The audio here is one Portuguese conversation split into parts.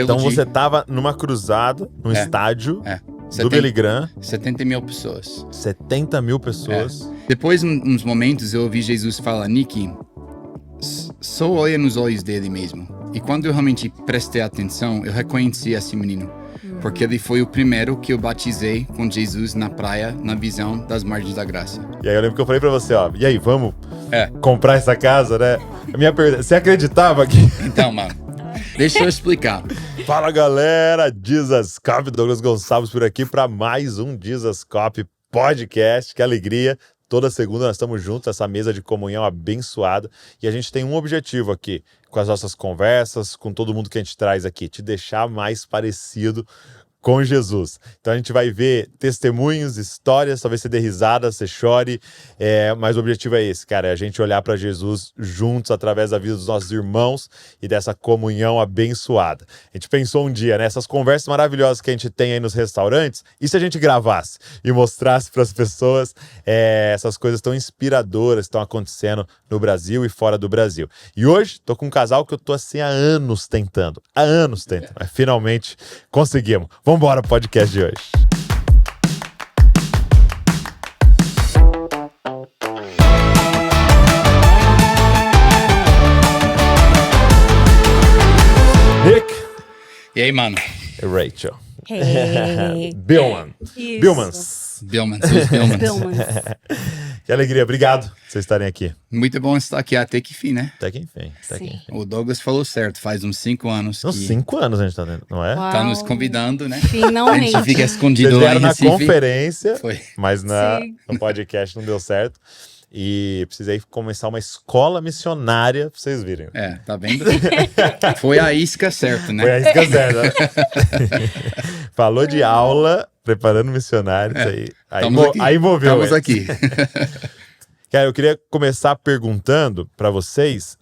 Então você tava numa cruzada, num estádio do Billy Graham. 70 mil pessoas. 70 mil pessoas. Depois, uns momentos, eu ouvi Jesus falar, Nick, só olha nos olhos dele mesmo. E quando eu realmente prestei atenção, eu reconheci esse menino. Porque ele foi o primeiro que eu batizei com Jesus na praia, na visão das margens da graça. E aí eu lembro que eu falei pra você, ó, e aí, vamos comprar essa casa, né? A minha pergunta, você acreditava que... Então, mano, deixa eu explicar. Fala, galera, Jesus Cop, Douglas Gonçalves por aqui para mais um Jesus Cop Podcast, que alegria. Toda segunda nós estamos juntos, essa mesa de comunhão abençoada, e a gente tem um objetivo aqui, com as nossas conversas, com todo mundo que a gente traz aqui, te deixar mais parecido com Jesus. Então a gente vai ver testemunhos, histórias, talvez você dê risada, você chore, mas o objetivo é esse, cara, é a gente olhar para Jesus juntos através da vida dos nossos irmãos e dessa comunhão abençoada. A gente pensou um dia, né, essas conversas maravilhosas que a gente tem aí nos restaurantes, e se a gente gravasse e mostrasse para as pessoas essas coisas tão inspiradoras que estão acontecendo no Brasil e fora do Brasil. E hoje, tô com um casal que eu tô assim há anos tentando, mas finalmente conseguimos. Vamos embora pro podcast de hoje. Nick. E aí, mano? Rachel. Hey. Billman. Isso. Billman. Que alegria, obrigado por vocês estarem aqui. Muito bom estar aqui até que fim, né? Até que enfim. O Douglas falou certo, faz uns 5 anos Uns 5 anos a gente tá dentro, não é? Uau. tá nos convidando, né? Finalmente. A gente fica escondido Vocês lá vieram em na Recife. conferência, Foi. mas Sim. no podcast não deu certo. E precisei começar uma escola missionária pra vocês virem. Tá vendo? Foi a isca certa, né? Foi a isca certa. Né? Falou de aula, preparando missionários. Aí envolveu. Estamos aqui. Cara, eu queria começar perguntando pra vocês,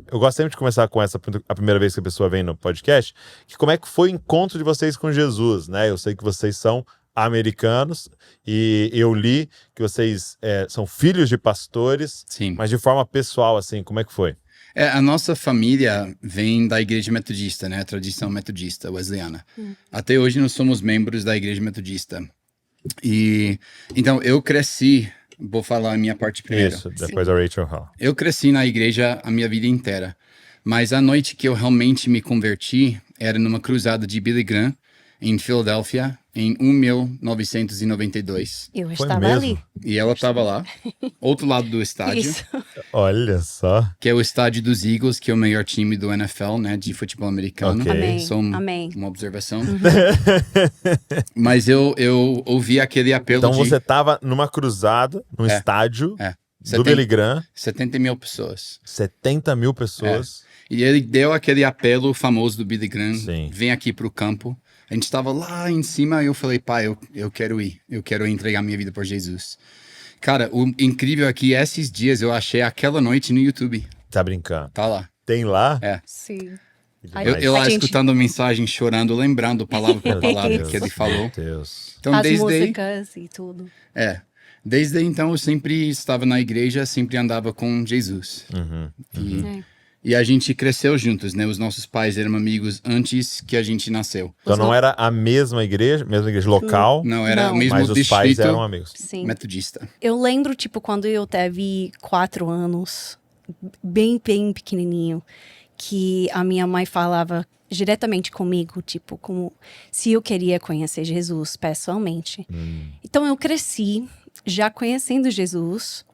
eu gosto sempre de começar com essa, a primeira vez que a pessoa vem no podcast, que como é que foi o encontro de vocês com Jesus, né? Eu sei que vocês são americanos e eu li que vocês são filhos de pastores, Sim. mas de forma pessoal, assim, como é que foi? A nossa família vem da igreja metodista, né? A tradição metodista, wesleyana. Até hoje nós somos membros da igreja metodista. E então eu cresci, vou falar a minha parte primeiro. Isso, depois a Rachel Hall. Eu cresci na igreja a minha vida inteira. Mas a noite que eu realmente me converti era numa cruzada de Billy Graham, em Filadélfia, em 1992. Eu Foi estava mesmo? ali. E ela estava lá, outro lado do estádio, Isso. Olha só. que é o estádio dos Eagles, que é o melhor time do NFL, né, de futebol americano. Ok. Amém. Só Amém. uma observação. Mas eu ouvi aquele apelo Então de você tava numa cruzada, num estádio do Billy Graham, 70 mil pessoas. 70 mil pessoas. E ele deu aquele apelo famoso do Billy Graham, Sim. vem aqui pro campo. A gente estava lá em cima e eu falei, pai, eu quero ir. Eu quero entregar minha vida por Jesus. Cara, o incrível é que esses dias eu achei aquela noite no YouTube. Tá brincando. Tá lá. Tem lá? Sim. Eu lá A gente- escutando a mensagem, chorando, lembrando palavra por Meu palavra Deus, que ele falou. Meu Deus. Então, As desde aí, músicas e tudo. desde então eu sempre estava na igreja, sempre andava com Jesus. E a gente cresceu juntos, né? Os nossos pais eram amigos antes que a gente nasceu. Então não era a mesma igreja local, Não, era Não. o mesmo mas os pais distrito eram amigos. Sim. metodista. Eu lembro, tipo, quando eu teve 4 anos, bem pequenininho, que a minha mãe falava diretamente comigo, tipo, como se eu queria conhecer Jesus pessoalmente. Então eu cresci já conhecendo Jesus.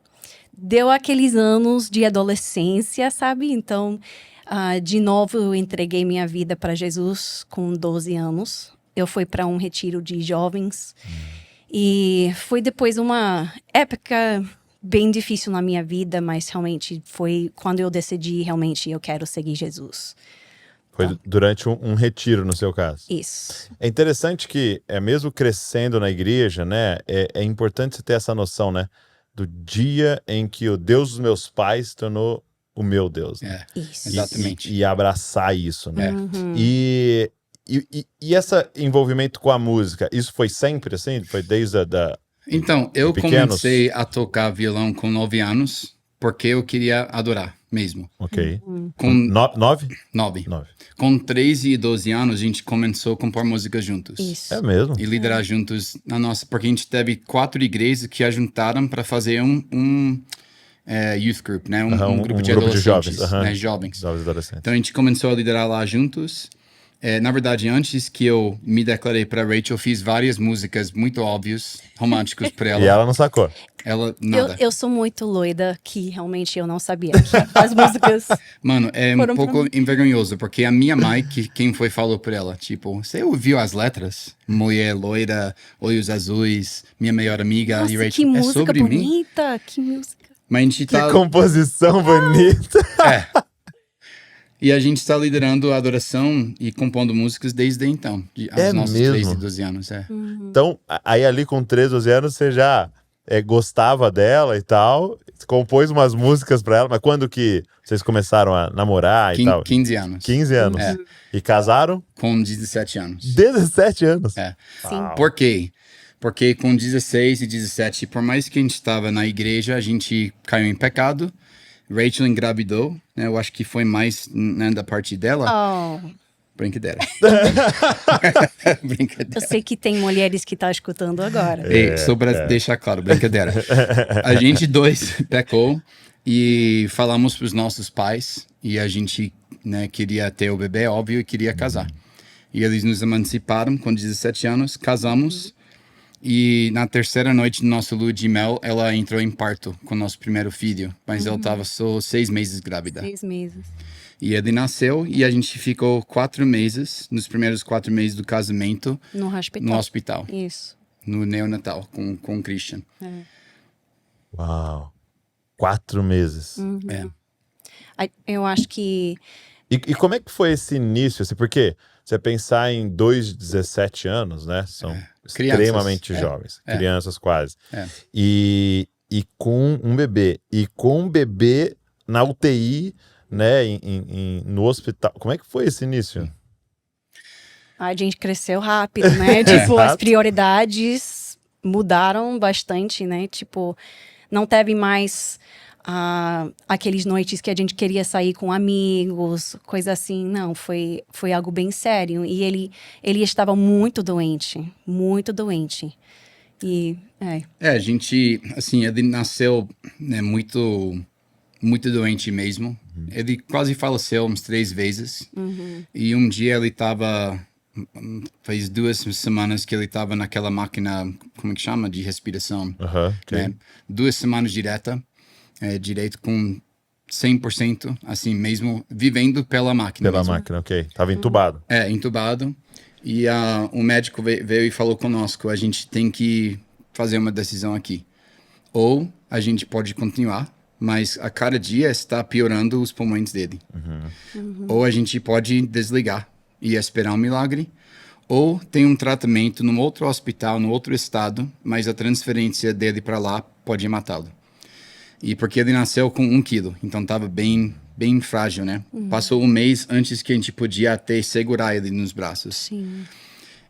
Deu aqueles anos de adolescência, sabe? Então, de novo, eu entreguei minha vida para Jesus com 12 anos. Eu fui para um retiro de jovens. E foi depois uma época bem difícil na minha vida, mas realmente foi quando eu decidi, realmente, eu quero seguir Jesus. Foi durante um retiro, no seu caso. Isso. É interessante que, mesmo crescendo na igreja, né, é importante você ter essa noção, né, do dia em que o Deus dos meus pais se tornou o meu Deus. Né? Isso. Exatamente. E abraçar isso, né? E esse envolvimento com a música, isso foi sempre assim? Foi desde Então, eu pequenos? comecei a tocar violão com 9 anos, porque eu queria adorar mesmo. Ok. Com 9? 9. 9. Com 13 e 12 anos, a gente começou a compor músicas juntos. Isso. É mesmo? E liderar juntos na nossa... Porque a gente teve 4 igrejas que ajuntaram para fazer um youth group, né? Um grupo de adolescentes, né? Jovens. Jovens adolescentes. Então a gente começou a liderar lá juntos. Na verdade, antes que eu me declarei para Rachel, eu fiz várias músicas muito óbvias, românticas para ela. E ela não sacou. Ela, nada. Eu sou muito loida que realmente eu não sabia que as músicas... Mano, é um foram pouco envergonhoso, porque a minha mãe, quem foi, falou pra ela, tipo, você ouviu as letras? Mulher loira, olhos azuis, minha melhor amiga, Nossa, e Rachel, que é música sobre mim? bonita, que música... Mas a gente Que tá... composição bonita. E a gente está liderando a adoração e compondo músicas desde então, aos nossos mesmo? 13 e 12 anos, Então, aí ali com 13, 12 anos, você já gostava dela e tal, compôs umas músicas pra ela, mas quando que vocês começaram a namorar e tal? 15 anos. 15 anos. É. E casaram? Com 17 anos. 17 anos. É. Sim. Por quê? Porque com 16 e 17, por mais que a gente estava na igreja, a gente caiu em pecado. Rachel engravidou, né? Eu acho que foi mais, né, da parte dela. Oh, Brincadeira. eu Brincadeira. sei que tem mulheres que estão escutando agora. Ei, só para deixar claro, brincadeira. A gente dois pecou e falamos para os nossos pais e a gente, né, queria ter o bebê, óbvio, e queria casar. E eles nos emanciparam com 17 anos, casamos. E na terceira noite do nosso lua de mel, ela entrou em parto com o nosso primeiro filho. Mas ela estava só 6 meses grávida. 6 meses. E ele nasceu e a gente ficou 4 meses, nos primeiros 4 meses do casamento, No hospital. no hospital, Isso. no neonatal, com o Christian. Uau. 4 meses. Eu acho que... E como é que foi esse início? Assim, porque você pensar em 2 de 17 anos, né? São extremamente jovens. Crianças quase. E com um bebê. E com um bebê na UTI, né? No hospital. Como é que foi esse início? A gente cresceu rápido, né? Tipo, as prioridades mudaram bastante, né? Tipo, não teve mais aqueles noites que a gente queria sair com amigos, coisa assim. Não, foi algo bem sério. E ele estava muito doente, muito doente. E, a gente, assim, ele nasceu, né, muito, muito doente mesmo. Ele quase faleceu umas 3 vezes. E um dia ele estava... Faz 2 semanas que ele estava naquela máquina, como é que chama? De respiração. Okay. Né? 2 semanas direito com 100%, assim mesmo, vivendo pela máquina. Pela mesmo. máquina, ok. Tava entubado. Entubado. E o médico veio e falou conosco, a gente tem que fazer uma decisão aqui. Ou a gente pode continuar, mas a cada dia está piorando os pulmões dele. Ou a gente pode desligar e esperar um milagre, ou tem um tratamento num outro hospital, no outro estado, mas a transferência dele para lá pode matá-lo. E porque ele nasceu com 1 quilo, então estava bem, bem frágil, né? Passou um mês antes que a gente podia até segurar ele nos braços. sim.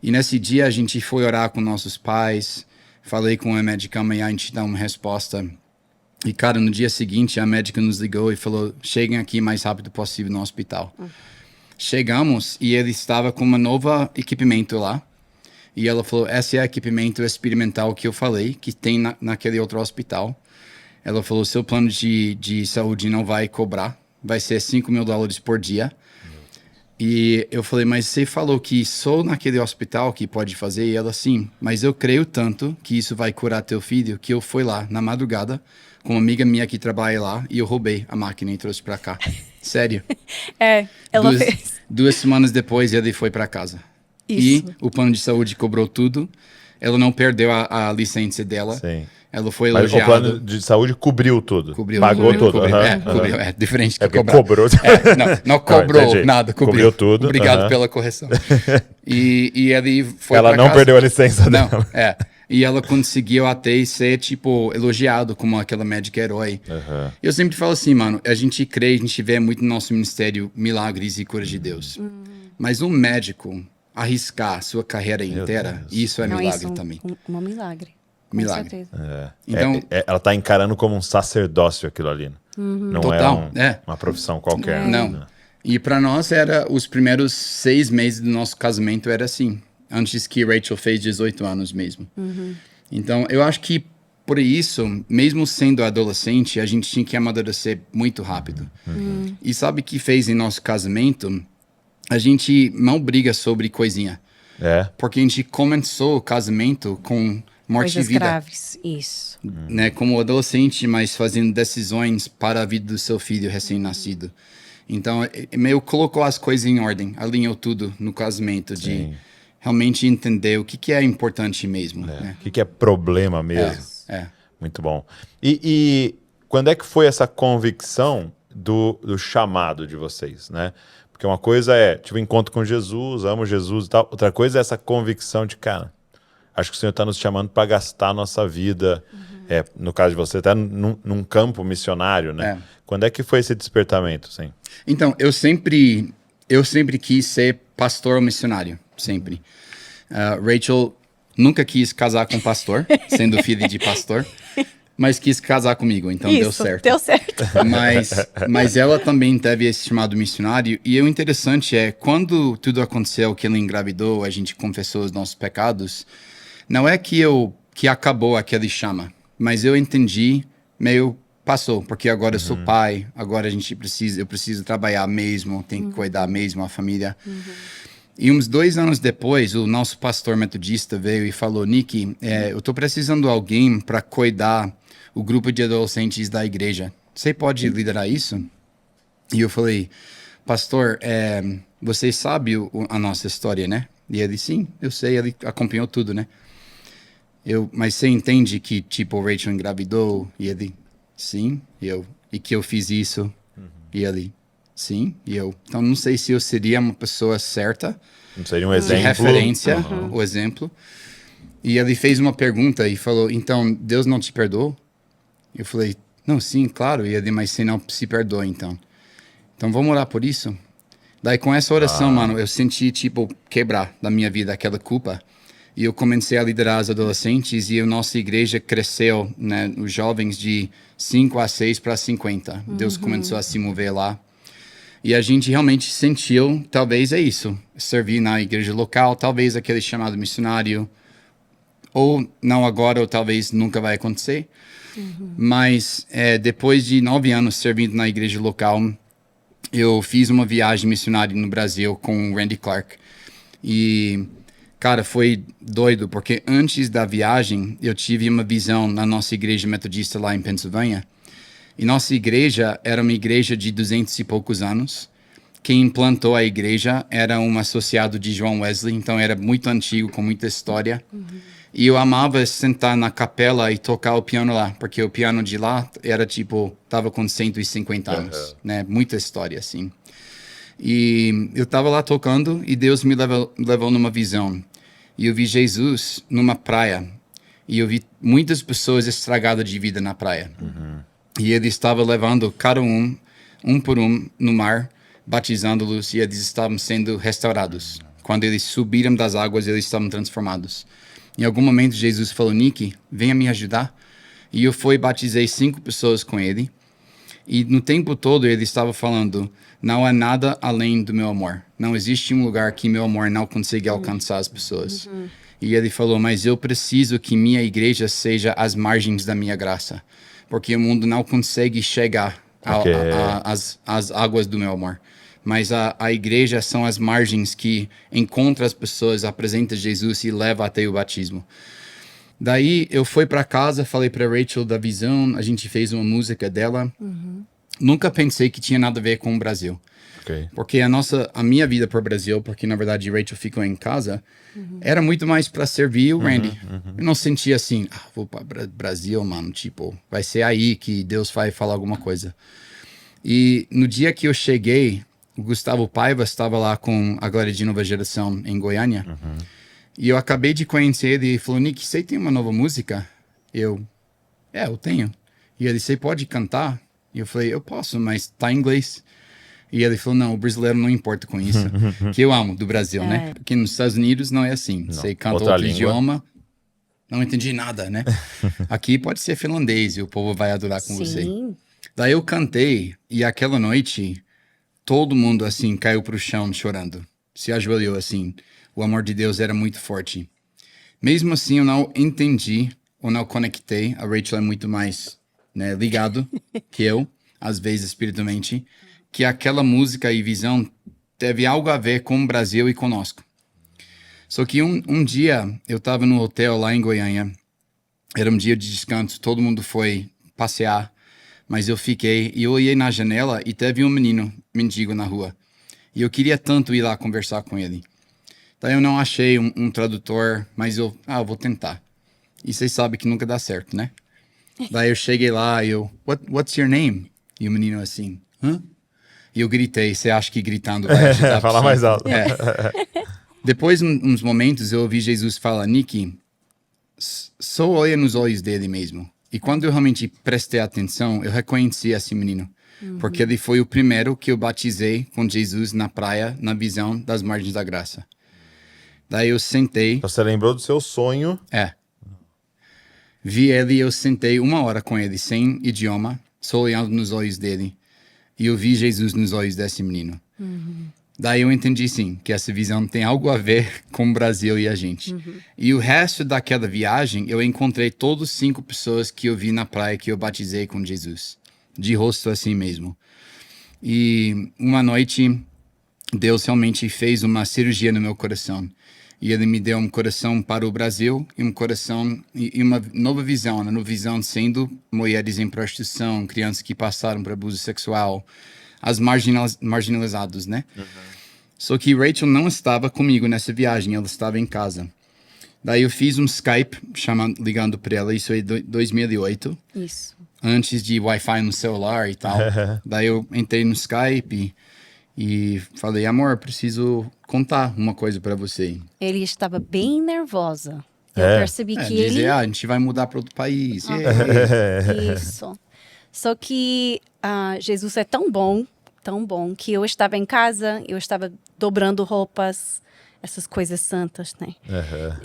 E nesse dia a gente foi orar com nossos pais, falei com a médica, amanhã a gente dá uma resposta. E, cara, no dia seguinte a médica nos ligou e falou, cheguem aqui o mais rápido possível no hospital. Chegamos e ele estava com uma nova equipamento lá. E ela falou, esse é o equipamento experimental que eu falei, que tem naquele outro hospital. Ela falou, seu plano de saúde não vai cobrar, vai ser $5.000 por dia. E eu falei, mas você falou que só naquele hospital que pode fazer? E ela, sim, mas eu creio tanto que isso vai curar teu filho, que eu fui lá na madrugada com uma amiga minha que trabalha lá e eu roubei a máquina e trouxe pra cá. Sério. Ela fez. 2 semanas depois ele foi pra casa. Isso. E o plano de saúde cobrou tudo. Ela não perdeu a licença dela. Sim. Ela foi Mas o elogiada. plano de saúde cobriu tudo. Pagou tudo. Cobriu, Aham, cobriu. aham. É diferente que É porque cobrar. cobrou. Não cobrou entendi. nada, Cobriu tudo, Obrigado aham. pela correção. E ele foi Ela pra não casa. perdeu a licença Não, dela. E ela conseguiu até ser, tipo, elogiado como aquela médica herói. Eu sempre falo assim, mano, a gente crê, a gente vê muito no nosso ministério milagres e curas de Deus. Mas um médico arriscar sua carreira inteira, isso é Não, milagre isso também. Um milagre. Com Milagre. certeza. Então, Ela tá encarando como um sacerdócio aquilo ali. Né? Não Total, uma profissão qualquer. Não. Né? E para nós era os primeiros 6 meses do nosso casamento era assim, antes que Rachel fez 18 anos mesmo. Então eu acho que por isso, mesmo sendo adolescente, a gente tinha que amadurecer muito rápido. E sabe o que fez em nosso casamento? A gente não briga sobre coisinha. Porque a gente começou o casamento com morte Coisas e vida. graves, isso. Né, como adolescente, mas fazendo decisões para a vida do seu filho recém-nascido. Então, meio colocou as coisas em ordem, alinhou tudo no casamento, de realmente entender o que é importante mesmo. Né? O que é problema mesmo. É. Muito bom. E quando é que foi essa convicção do chamado de vocês, né? Porque uma coisa é, tive um encontro com Jesus, amo Jesus e tal. Outra coisa é essa convicção de, cara, acho que o Senhor está nos chamando para gastar a nossa vida, no caso de você, até num campo missionário, né? Quando é que foi esse despertamento, sim? Então, eu sempre quis ser pastor ou missionário, sempre. Rachel nunca quis casar com pastor, sendo filha de pastor, mas quis casar comigo, então deu certo. Deu certo. Mas ela também teve esse chamado missionário, e o interessante é, quando tudo aconteceu, que ela engravidou, a gente confessou os nossos pecados, não é que acabou aquele chama, mas eu entendi, meio passou, porque agora eu sou pai, agora eu preciso trabalhar mesmo, tenho que cuidar mesmo a família. E uns 2 anos depois, o nosso pastor metodista veio e falou, Nick, eu tô precisando de alguém para cuidar o grupo de adolescentes da igreja. Você pode liderar isso? E eu falei, pastor, você sabe a nossa história, né? E ele, sim, eu sei, ele acompanhou tudo, né? Mas você entende que, tipo, Rachel engravidou? E ele, sim, e que eu fiz isso? E ele, sim, e eu. Então, não sei se eu seria uma pessoa certa. Não seria um exemplo. De referência, o exemplo. E ele fez uma pergunta e falou, então, Deus não te perdoou? Eu falei, não, sim, claro. E ele, mas você não se perdoa, então. Então, vamos orar por isso? Daí, com essa oração, mano, eu senti, tipo, quebrar da minha vida aquela culpa. E eu comecei a liderar os adolescentes e a nossa igreja cresceu, né, os jovens de 5 a 6 para 50. Deus começou a se mover lá. E a gente realmente sentiu, talvez é isso, servir na igreja local, talvez aquele chamado missionário, ou não agora, ou talvez nunca vai acontecer. Mas depois de 9 anos servindo na igreja local, eu fiz uma viagem missionária no Brasil com o Randy Clark. E, cara, foi doido, porque antes da viagem, eu tive uma visão na nossa igreja metodista lá em Pensilvânia. E nossa igreja era uma igreja de 200 e poucos anos. Quem implantou a igreja era um associado de John Wesley, então era muito antigo, com muita história. E eu amava sentar na capela e tocar o piano lá, porque o piano de lá era tipo, tava com 150 anos, né? Muita história, assim. E eu tava lá tocando e Deus me levou numa visão. E eu vi Jesus numa praia. E eu vi muitas pessoas estragadas de vida na praia. E ele estava levando cada um por um, no mar, batizando-los, e eles estavam sendo restaurados. Quando eles subiram das águas, eles estavam transformados. Em algum momento, Jesus falou, Nick, venha me ajudar. E eu fui e batizei 5 pessoas com ele. E no tempo todo, ele estava falando, não há nada além do meu amor. Não existe um lugar que meu amor não consiga alcançar as pessoas. E ele falou, mas eu preciso que minha igreja seja às margens da minha graça. Porque o mundo não consegue chegar às águas do meu amor. Mas a igreja são as margens que encontra as pessoas, apresenta Jesus e leva até o batismo. Daí eu fui para casa, falei para Rachel da visão, a gente fez uma música dela. Nunca pensei que tinha nada a ver com o Brasil. Porque a minha vida para o Brasil, porque na verdade Rachel ficou em casa, era muito mais para servir o Randy. Eu não sentia assim, vou para Brasil, mano, tipo, vai ser aí que Deus vai falar alguma coisa. E no dia que eu cheguei, o Gustavo Paiva estava lá com a Glória de Nova Geração em Goiânia. E eu acabei de conhecer ele e falou, Nick, você tem uma nova música? Eu tenho. E ele disse, você pode cantar? E eu falei, eu posso, mas tá em inglês. E ele falou, não, o brasileiro não importa com isso. Que eu amo do Brasil, né? Porque nos Estados Unidos não é assim. Você canta outro idioma, não entendi nada, né? Aqui pode ser finlandês e o povo vai adorar com você. Daí eu cantei e aquela noite todo mundo assim caiu pro chão chorando. Se ajoelhou assim. O amor de Deus era muito forte. Mesmo assim eu não entendi ou não conectei. A Rachel é muito mais, né, ligado que eu, às vezes espiritualmente, que aquela música e visão teve algo a ver com o Brasil e conosco. Só que um dia eu estava no hotel lá em Goiânia. Era um dia de descanso, todo mundo foi passear, mas eu fiquei e eu olhei na janela e teve um mendigo na rua. E eu queria tanto ir lá conversar com ele. Daí eu não achei um tradutor, mas eu vou tentar. E vocês sabem que nunca dá certo, né? Daí eu cheguei lá e what's your name? E o menino assim, hã? E eu gritei, você acha que gritando vai ajudar? Falar mais alto. É. Depois, uns momentos, eu ouvi Jesus falar, Nick, só olha nos olhos dele mesmo. E quando eu realmente prestei atenção, eu reconheci esse menino. Porque ele foi o primeiro que eu batizei com Jesus na praia, na visão das margens da graça. Daí eu sentei. Você lembrou do seu sonho. Vi ele e eu sentei 1 hora com ele, sem idioma, só olhando nos olhos dele. E eu vi Jesus nos olhos desse menino. Daí eu entendi, sim, que essa visão tem algo a ver com o Brasil e a gente. E o resto daquela viagem, eu encontrei todas 5 pessoas que eu vi na praia que eu batizei com Jesus. De rosto assim mesmo. E uma noite, Deus realmente fez uma cirurgia no meu coração. E ele me deu um coração para o Brasil e um coração e uma nova visão. Uma nova visão sendo mulheres em prostituição, crianças que passaram por abuso sexual, as marginalizados, né? Só que Rachel não estava comigo nessa viagem, ela estava em casa. Daí eu fiz um Skype ligando para ela, isso aí 2008. Isso. Antes de Wi-Fi no celular e tal. Daí eu entrei no Skype e falei, amor, preciso contar uma coisa para você. Ele estava bem nervosa. Eu percebi que dizer, ele... a gente vai mudar para outro país. Isso. Só que Jesus é tão bom, que eu estava em casa, eu estava dobrando roupas, essas coisas santas, né?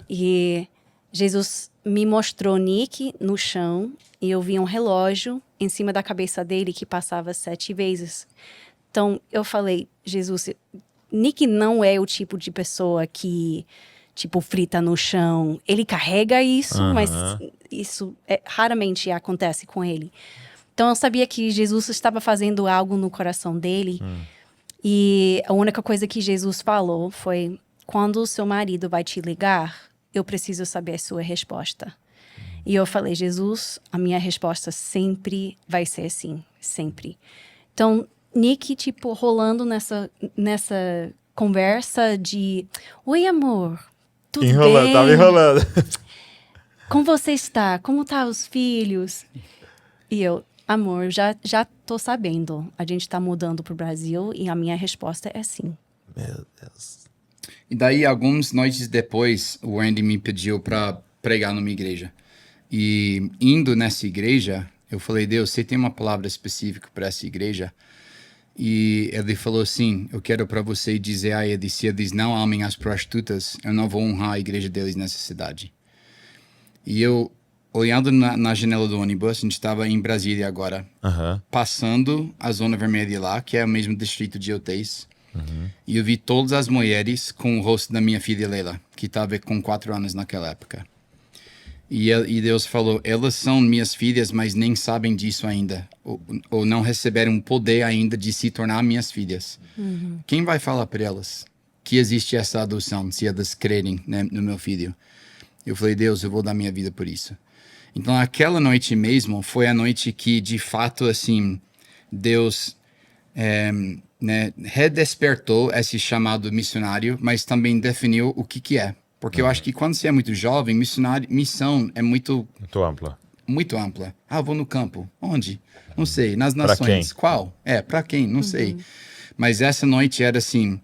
E Jesus me mostrou Nick no chão e eu vi um relógio em cima da cabeça dele que passava 7 vezes. Então, eu falei, Jesus, Nick não é o tipo de pessoa que, tipo, frita no chão. Ele carrega isso, mas isso raramente acontece com ele. Então, eu sabia que Jesus estava fazendo algo no coração dele. E a única coisa que Jesus falou foi, quando o seu marido vai te ligar, eu preciso saber a sua resposta. E eu falei, Jesus, a minha resposta sempre vai ser assim, sempre. Então, Nick, tipo, rolando nessa conversa de, oi, amor, tudo bem? Tava enrolando. Como você está? Como tá os filhos? E eu, amor, já tô sabendo. A gente tá mudando pro Brasil e a minha resposta é sim. Meu Deus. E daí, algumas noites depois, o Andy me pediu para pregar numa igreja. E indo nessa igreja, eu falei, Deus, você tem uma palavra específica para essa igreja? E ele falou assim, eu quero para você dizer a eles, se eles não amem as prostitutas, eu não vou honrar a igreja deles nessa cidade. E eu, olhando na janela do ônibus, a gente estava em Brasília agora, passando a zona vermelha lá, que é o mesmo distrito de hotéis. E eu vi todas as mulheres com o rosto da minha filha Leila, que estava com 4 anos naquela época. E Deus falou, elas são minhas filhas, mas nem sabem disso ainda. Ou não receberam o poder ainda de se tornar minhas filhas. Quem vai falar para elas que existe essa adoção, se elas crerem, né, no meu filho? Eu falei, Deus, eu vou dar minha vida por isso. Então, aquela noite mesmo foi a noite que, de fato, assim, Deus redespertou esse chamado missionário, mas também definiu o que é. Porque eu acho que quando você é muito jovem, missão é muito ampla. Muito ampla. Vou no campo. Onde? Não sei. Nas nações. Qual? Pra quem? Não sei. Mas essa noite era assim,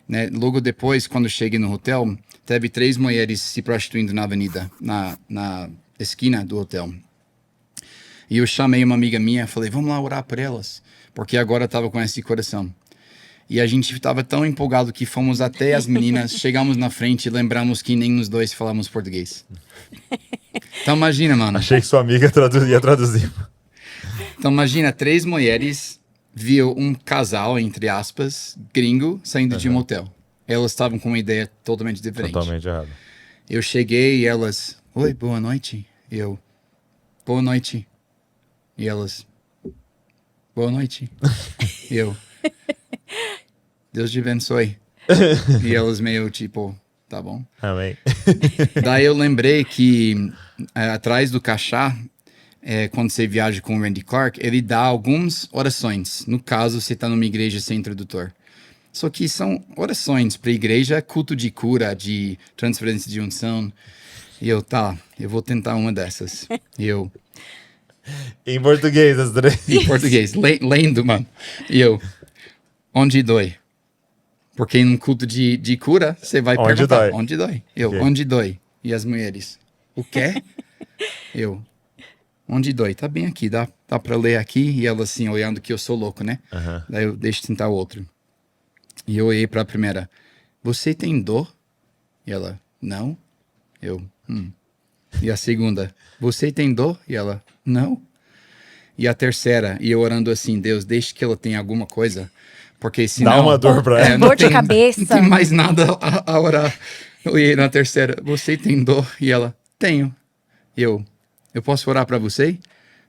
né? Logo depois, quando cheguei no hotel, teve 3 mulheres se prostituindo na avenida, na esquina do hotel. E eu chamei uma amiga minha, falei, vamos lá orar por elas. Porque agora eu estava com esse coração. E a gente estava tão empolgado que fomos até as meninas, chegamos na frente e lembramos que nem os dois falamos português. Então imagina, mano. Achei que sua amiga ia traduzir. Então imagina, 3 mulheres viu um casal, entre aspas, gringo, saindo de um motel. Elas estavam com uma ideia totalmente diferente. Totalmente errado. Eu cheguei e elas, oi, boa noite. Eu, boa noite. E elas, boa noite. E eu, Deus te abençoe. E elas meio tipo, tá bom. Amém. Daí eu lembrei que atrás do crachá, quando você viaja com o Randy Clark, ele dá algumas orações. No caso, você está numa igreja sem tradutor. Só que são orações para igreja, culto de cura, de transferência de unção. E eu, eu vou tentar uma dessas. E eu, Em português, as três. em português, lendo, mano. E eu, onde dói? Porque em um culto de cura, você vai Onde perguntar, dói? onde dói? Eu, Ok. onde dói? E as mulheres, o quê? Eu, onde dói? Tá bem aqui, dá pra ler aqui. E ela assim, olhando que eu sou louco, né? Daí eu, deixa eu tentar o outro. E eu olhei pra primeira, você tem dor? E ela, não. Eu, E a segunda, você tem dor? E ela, não. E a terceira, e eu orando assim, Deus, deixe que ela tenha alguma coisa, porque senão... Dá uma dor pra ela. Dor de cabeça. Não tem mais nada a orar. Eu olhei na terceira, você tem dor? E ela, tenho. Eu posso orar pra você?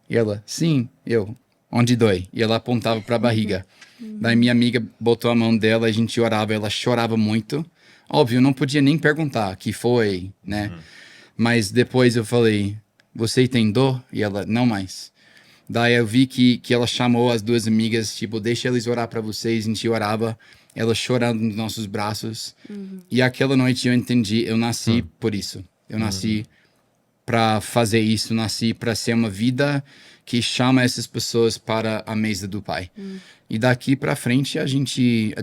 E ela, sim. Eu, onde dói? E ela apontava pra barriga. Daí minha amiga botou a mão dela, a gente orava, ela chorava muito. Óbvio, não podia nem perguntar que foi, né? Mas depois eu falei, você tem dor? E ela, não mais. Daí eu vi que ela chamou as 2 amigas, tipo, deixa eles orar pra vocês. A gente orava, ela chorando nos nossos braços. E aquela noite eu entendi, eu nasci por isso. Eu nasci pra fazer isso, nasci pra ser uma vida que chama essas pessoas para a mesa do Pai. E daqui pra frente,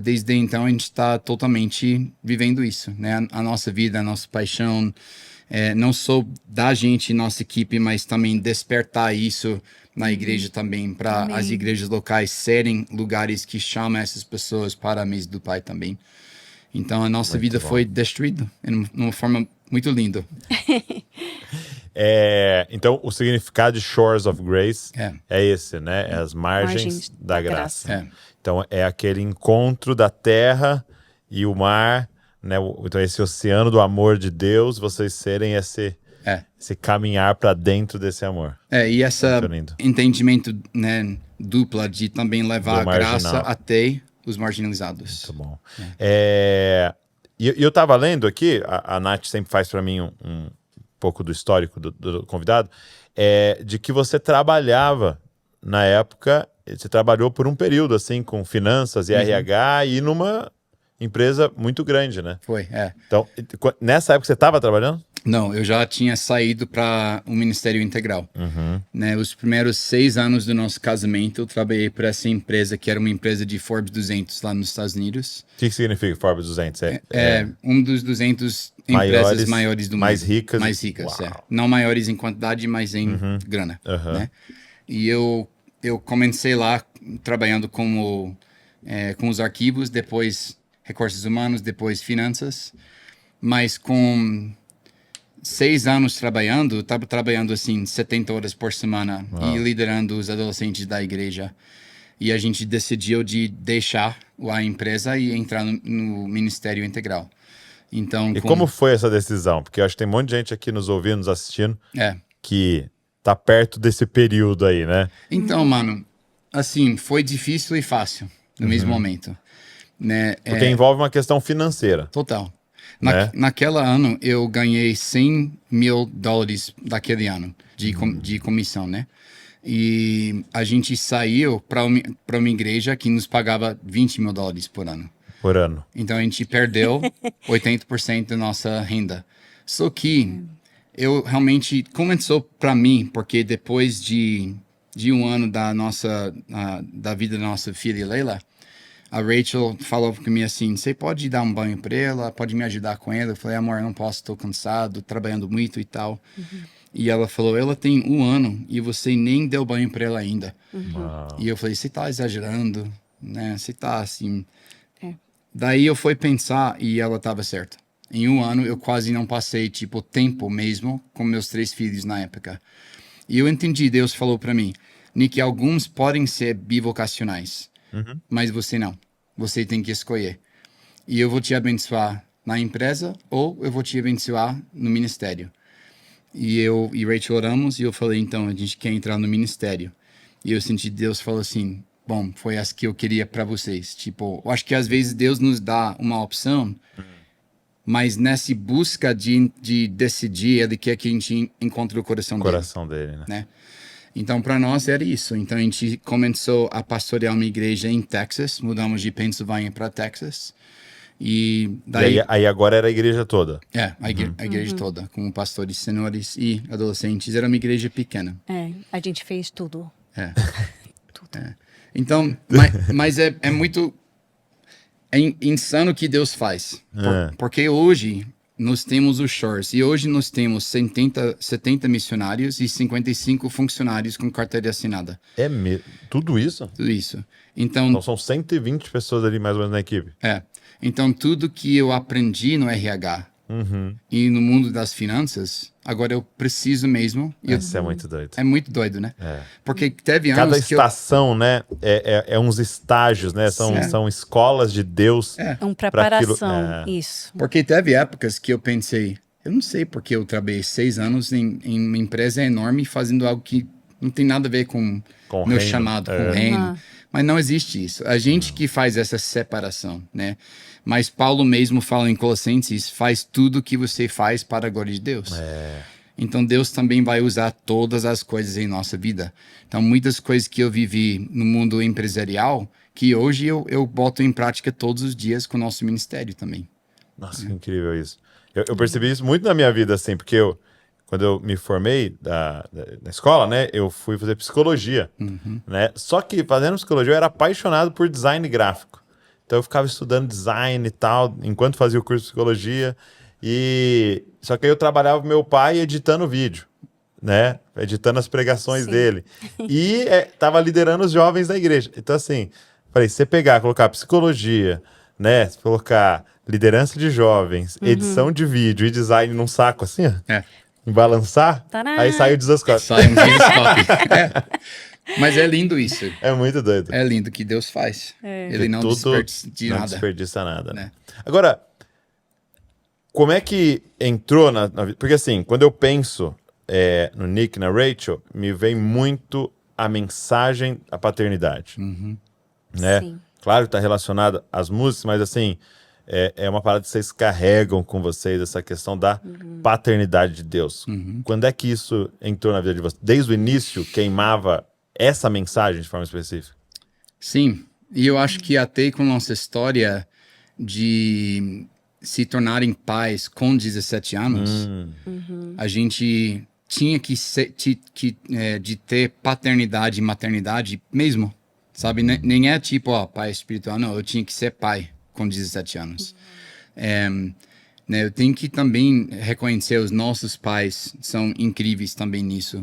desde então, a gente tá totalmente vivendo isso, né? A nossa vida, a nossa paixão, não só da gente, nossa equipe, mas também despertar isso na igreja também, para as igrejas locais serem lugares que chamam essas pessoas para a mesa do Pai também. Então a nossa vida foi destruída de uma forma muito linda. Então, o significado de Shores of Grace É. é esse, né? É as margens da graça. É. Então, é aquele encontro da terra e o mar, né? Então, esse oceano do amor de Deus, vocês serem esse caminhar para dentro desse amor. E esse Muito lindo. entendimento, né, dupla de também levar a Do graça marginal. até os marginalizados. Muito bom. E eu estava lendo aqui, a Nath sempre faz para mim um pouco do histórico do convidado, de que você trabalhava na época, você trabalhou por um período assim com finanças e RH e numa empresa muito grande, né? Foi. Então, nessa época você estava trabalhando? Não, eu já tinha saído para o Ministério Integral. Né, os primeiros 6 anos do nosso casamento, eu trabalhei para essa empresa, que era uma empresa de Forbes 200 lá nos Estados Unidos. O que significa Forbes 200? Um dos 200 empresas maiores do mundo. mais ricas. Mais ricas, Uau. Não maiores em quantidade, mas em grana. Né? E eu comecei lá trabalhando com os arquivos, depois recursos humanos, depois finanças. Mas com 6 anos trabalhando, estava trabalhando assim 70 horas por semana e liderando os adolescentes da igreja. E a gente decidiu de deixar a empresa e entrar no Ministério Integral. Então, E como foi essa decisão? Porque eu acho que tem um monte de gente aqui nos ouvindo, nos assistindo, que tá perto desse período aí, né? Então, mano, assim, foi difícil e fácil no mesmo momento. Né? Porque envolve uma questão financeira. Total. Né? Naquele ano, eu ganhei $100 mil daquele ano de comissão, né? E a gente saiu para uma igreja que nos pagava $20 mil por ano. Por ano. Então a gente perdeu 80% da nossa renda. Só que eu realmente começou para mim, porque depois de um ano da vida da nossa filha Leila, a Rachel falou comigo assim, você pode dar um banho para ela, pode me ajudar com ela? Eu falei, amor, eu não posso, estou cansado, trabalhando muito e tal. E ela falou, ela tem 1 ano e você nem deu banho para ela ainda. E eu falei, você tá exagerando, né? Você tá assim... Daí eu fui pensar e ela estava certa. Em 1 ano eu quase não passei, tempo mesmo com meus 3 filhos na época. E eu entendi, Deus falou para mim, Nick, alguns podem ser bivocacionais, mas você não. Você tem que escolher. E eu vou te abençoar na empresa ou eu vou te abençoar no ministério. E eu e Rachel oramos e eu falei, então, a gente quer entrar no ministério. E eu senti Deus falou assim, bom, foi essa que eu queria para vocês. Tipo, eu acho que às vezes Deus nos dá uma opção, mas nessa busca de decidir, Ele quer que a gente encontre o coração dele, né? Então, para nós era isso. Então, a gente começou a pastorear uma igreja em Texas, mudamos de Pensilvânia para Texas. E daí... aí agora era a igreja toda? A igreja toda, com pastores, senhores e adolescentes. Era uma igreja pequena. A gente fez tudo. Tudo. Então, mas é muito... É insano o que Deus faz. Porque hoje nós temos os Shores. E hoje nós temos 70 missionários e 55 funcionários com carteira assinada. Tudo isso? Tudo isso. Então são 120 pessoas ali mais ou menos na equipe. Então, tudo que eu aprendi no RH e no mundo das finanças, agora eu preciso mesmo. Isso é muito doido. É muito doido, né? Porque teve anos Cada estação, né? É uns estágios, né? São escolas de Deus. É uma preparação, isso. Porque teve épocas que eu pensei, eu não sei porque eu trabalhei 6 anos em uma empresa enorme fazendo algo que não tem nada a ver com meu chamado, com o reino. Mas não existe isso. A gente que faz essa separação, né? Mas Paulo mesmo fala em Colossenses, faz tudo que você faz para a glória de Deus. Então Deus também vai usar todas as coisas em nossa vida. Então muitas coisas que eu vivi no mundo empresarial, que hoje eu boto em prática todos os dias com o nosso ministério também. Nossa, que incrível isso. Eu percebi isso muito na minha vida, assim, porque quando eu me formei na escola, né, eu fui fazer psicologia, né? Só que fazendo psicologia eu era apaixonado por design gráfico. Então eu ficava estudando design e tal, enquanto fazia o curso de psicologia. Só que aí eu trabalhava com meu pai editando vídeo, né? Editando as pregações dele. E tava liderando os jovens da igreja. Então assim, falei, se você colocar psicologia, né? Se colocar liderança de jovens, edição de vídeo e design num saco assim, ó. Em balançar, aí sai o Dizascope. Sai um Dizascope. Mas é lindo isso. É muito doido. É lindo o que Deus faz. Ele não desperdiça nada. Né? Agora, como é que entrou na vida? Porque assim, quando eu penso no Nick, na Rachel, me vem muito a mensagem da paternidade. Né? Sim. Claro que está relacionada às músicas, mas assim, é uma parada que vocês carregam com vocês, essa questão da paternidade de Deus. Quando é que isso entrou na vida de vocês? Desde o início, queimava essa mensagem de forma específica? Sim, e eu acho que até com nossa história de se tornarem pais com 17 anos, a gente tinha de ter paternidade e maternidade mesmo, sabe? Nem é tipo, pai espiritual, não, eu tinha que ser pai com 17 anos. Né, eu tenho que também reconhecer os nossos pais são incríveis também nisso.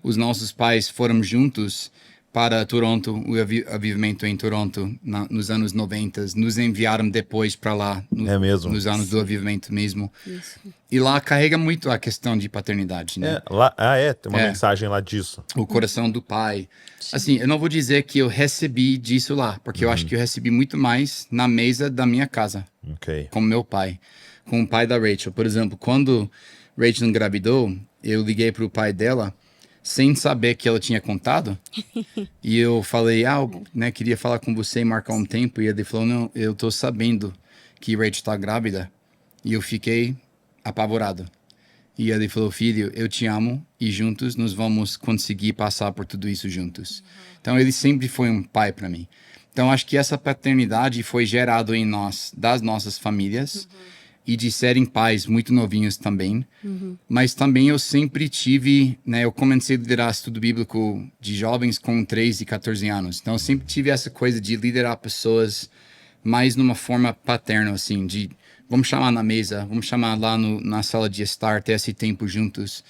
Os nossos pais foram juntos para Toronto, o avivamento em Toronto nos anos 90, nos enviaram depois para lá, nos anos do avivamento mesmo. Isso. E lá carrega muito a questão de paternidade, né? Tem uma mensagem lá disso. O coração do pai. Assim, eu não vou dizer que eu recebi disso lá, porque eu acho que eu recebi muito mais na mesa da minha casa, com meu pai. Com o pai da Rachel. Por exemplo, quando Rachel engravidou, eu liguei para o pai dela sem saber que ela tinha contado. E eu falei, queria falar com você e marcar um tempo. E ele falou, não, eu tô sabendo que Rachel tá grávida. E eu fiquei apavorado. E ele falou, filho, eu te amo e juntos nós vamos conseguir passar por tudo isso juntos. Então ele sempre foi um pai para mim. Então acho que essa paternidade foi gerada em nós, das nossas famílias. E de serem pais muito novinhos também. Mas também eu sempre tive, né? Eu comecei a liderar estudo bíblico de jovens com 13 e 14 anos. Então eu sempre tive essa coisa de liderar pessoas mais numa forma paterna, assim, de vamos chamar na mesa, vamos chamar lá na sala de estar, ter esse tempo juntos.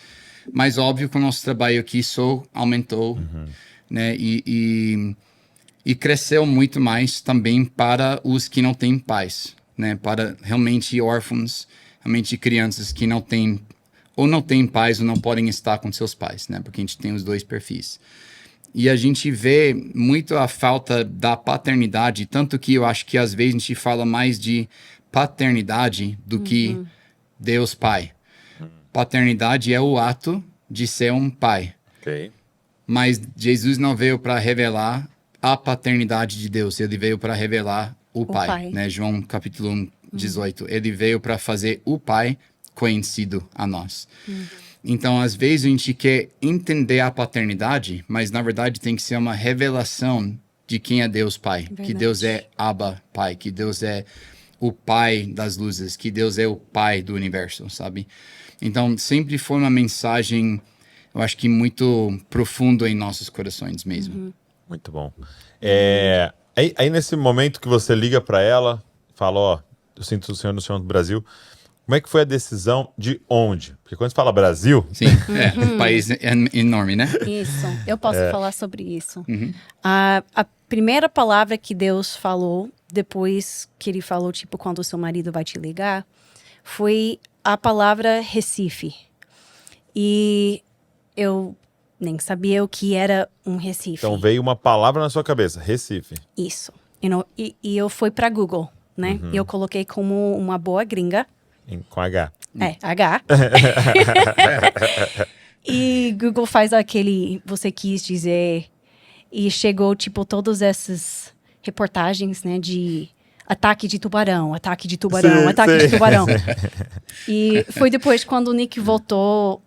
Mas óbvio que o nosso trabalho aqui aumentou, né? E cresceu muito mais também para os que não têm pais. Né, para realmente órfãos, realmente crianças que não têm pais ou não podem estar com seus pais, né, porque a gente tem os dois perfis. E a gente vê muito a falta da paternidade, tanto que eu acho que às vezes a gente fala mais de paternidade do que Deus Pai. Paternidade é o ato de ser um pai. Ok. Mas Jesus não veio para revelar a paternidade de Deus, ele veio para revelar o Pai, né? João capítulo 1, 18. Ele veio para fazer o Pai conhecido a nós. Então, às vezes, a gente quer entender a paternidade, mas, na verdade, tem que ser uma revelação de quem é Deus Pai. Verdade. Que Deus é Abba Pai, que Deus é o Pai das luzes, que Deus é o Pai do universo, sabe? Então, sempre foi uma mensagem, eu acho que muito profundo em nossos corações mesmo. Muito bom. Aí nesse momento que você liga para ela, fala, ó, eu sinto o Senhor no chão do Brasil, como é que foi a decisão de onde? Porque quando você fala Brasil... Sim, um país enorme, né? Isso, eu posso falar sobre isso. A primeira palavra que Deus falou, depois que ele falou, tipo, quando o seu marido vai te ligar, foi a palavra Recife. E eu nem sabia o que era um Recife. Então veio uma palavra na sua cabeça, Recife. Isso. E eu fui para Google, né? E eu coloquei como uma boa gringa. Com H. H. E Google faz aquele você quis dizer. E chegou, tipo, todas essas reportagens, né? De ataque de tubarão, ataque de tubarão, Sim, ataque sim. de tubarão. E foi depois, quando o Nick voltou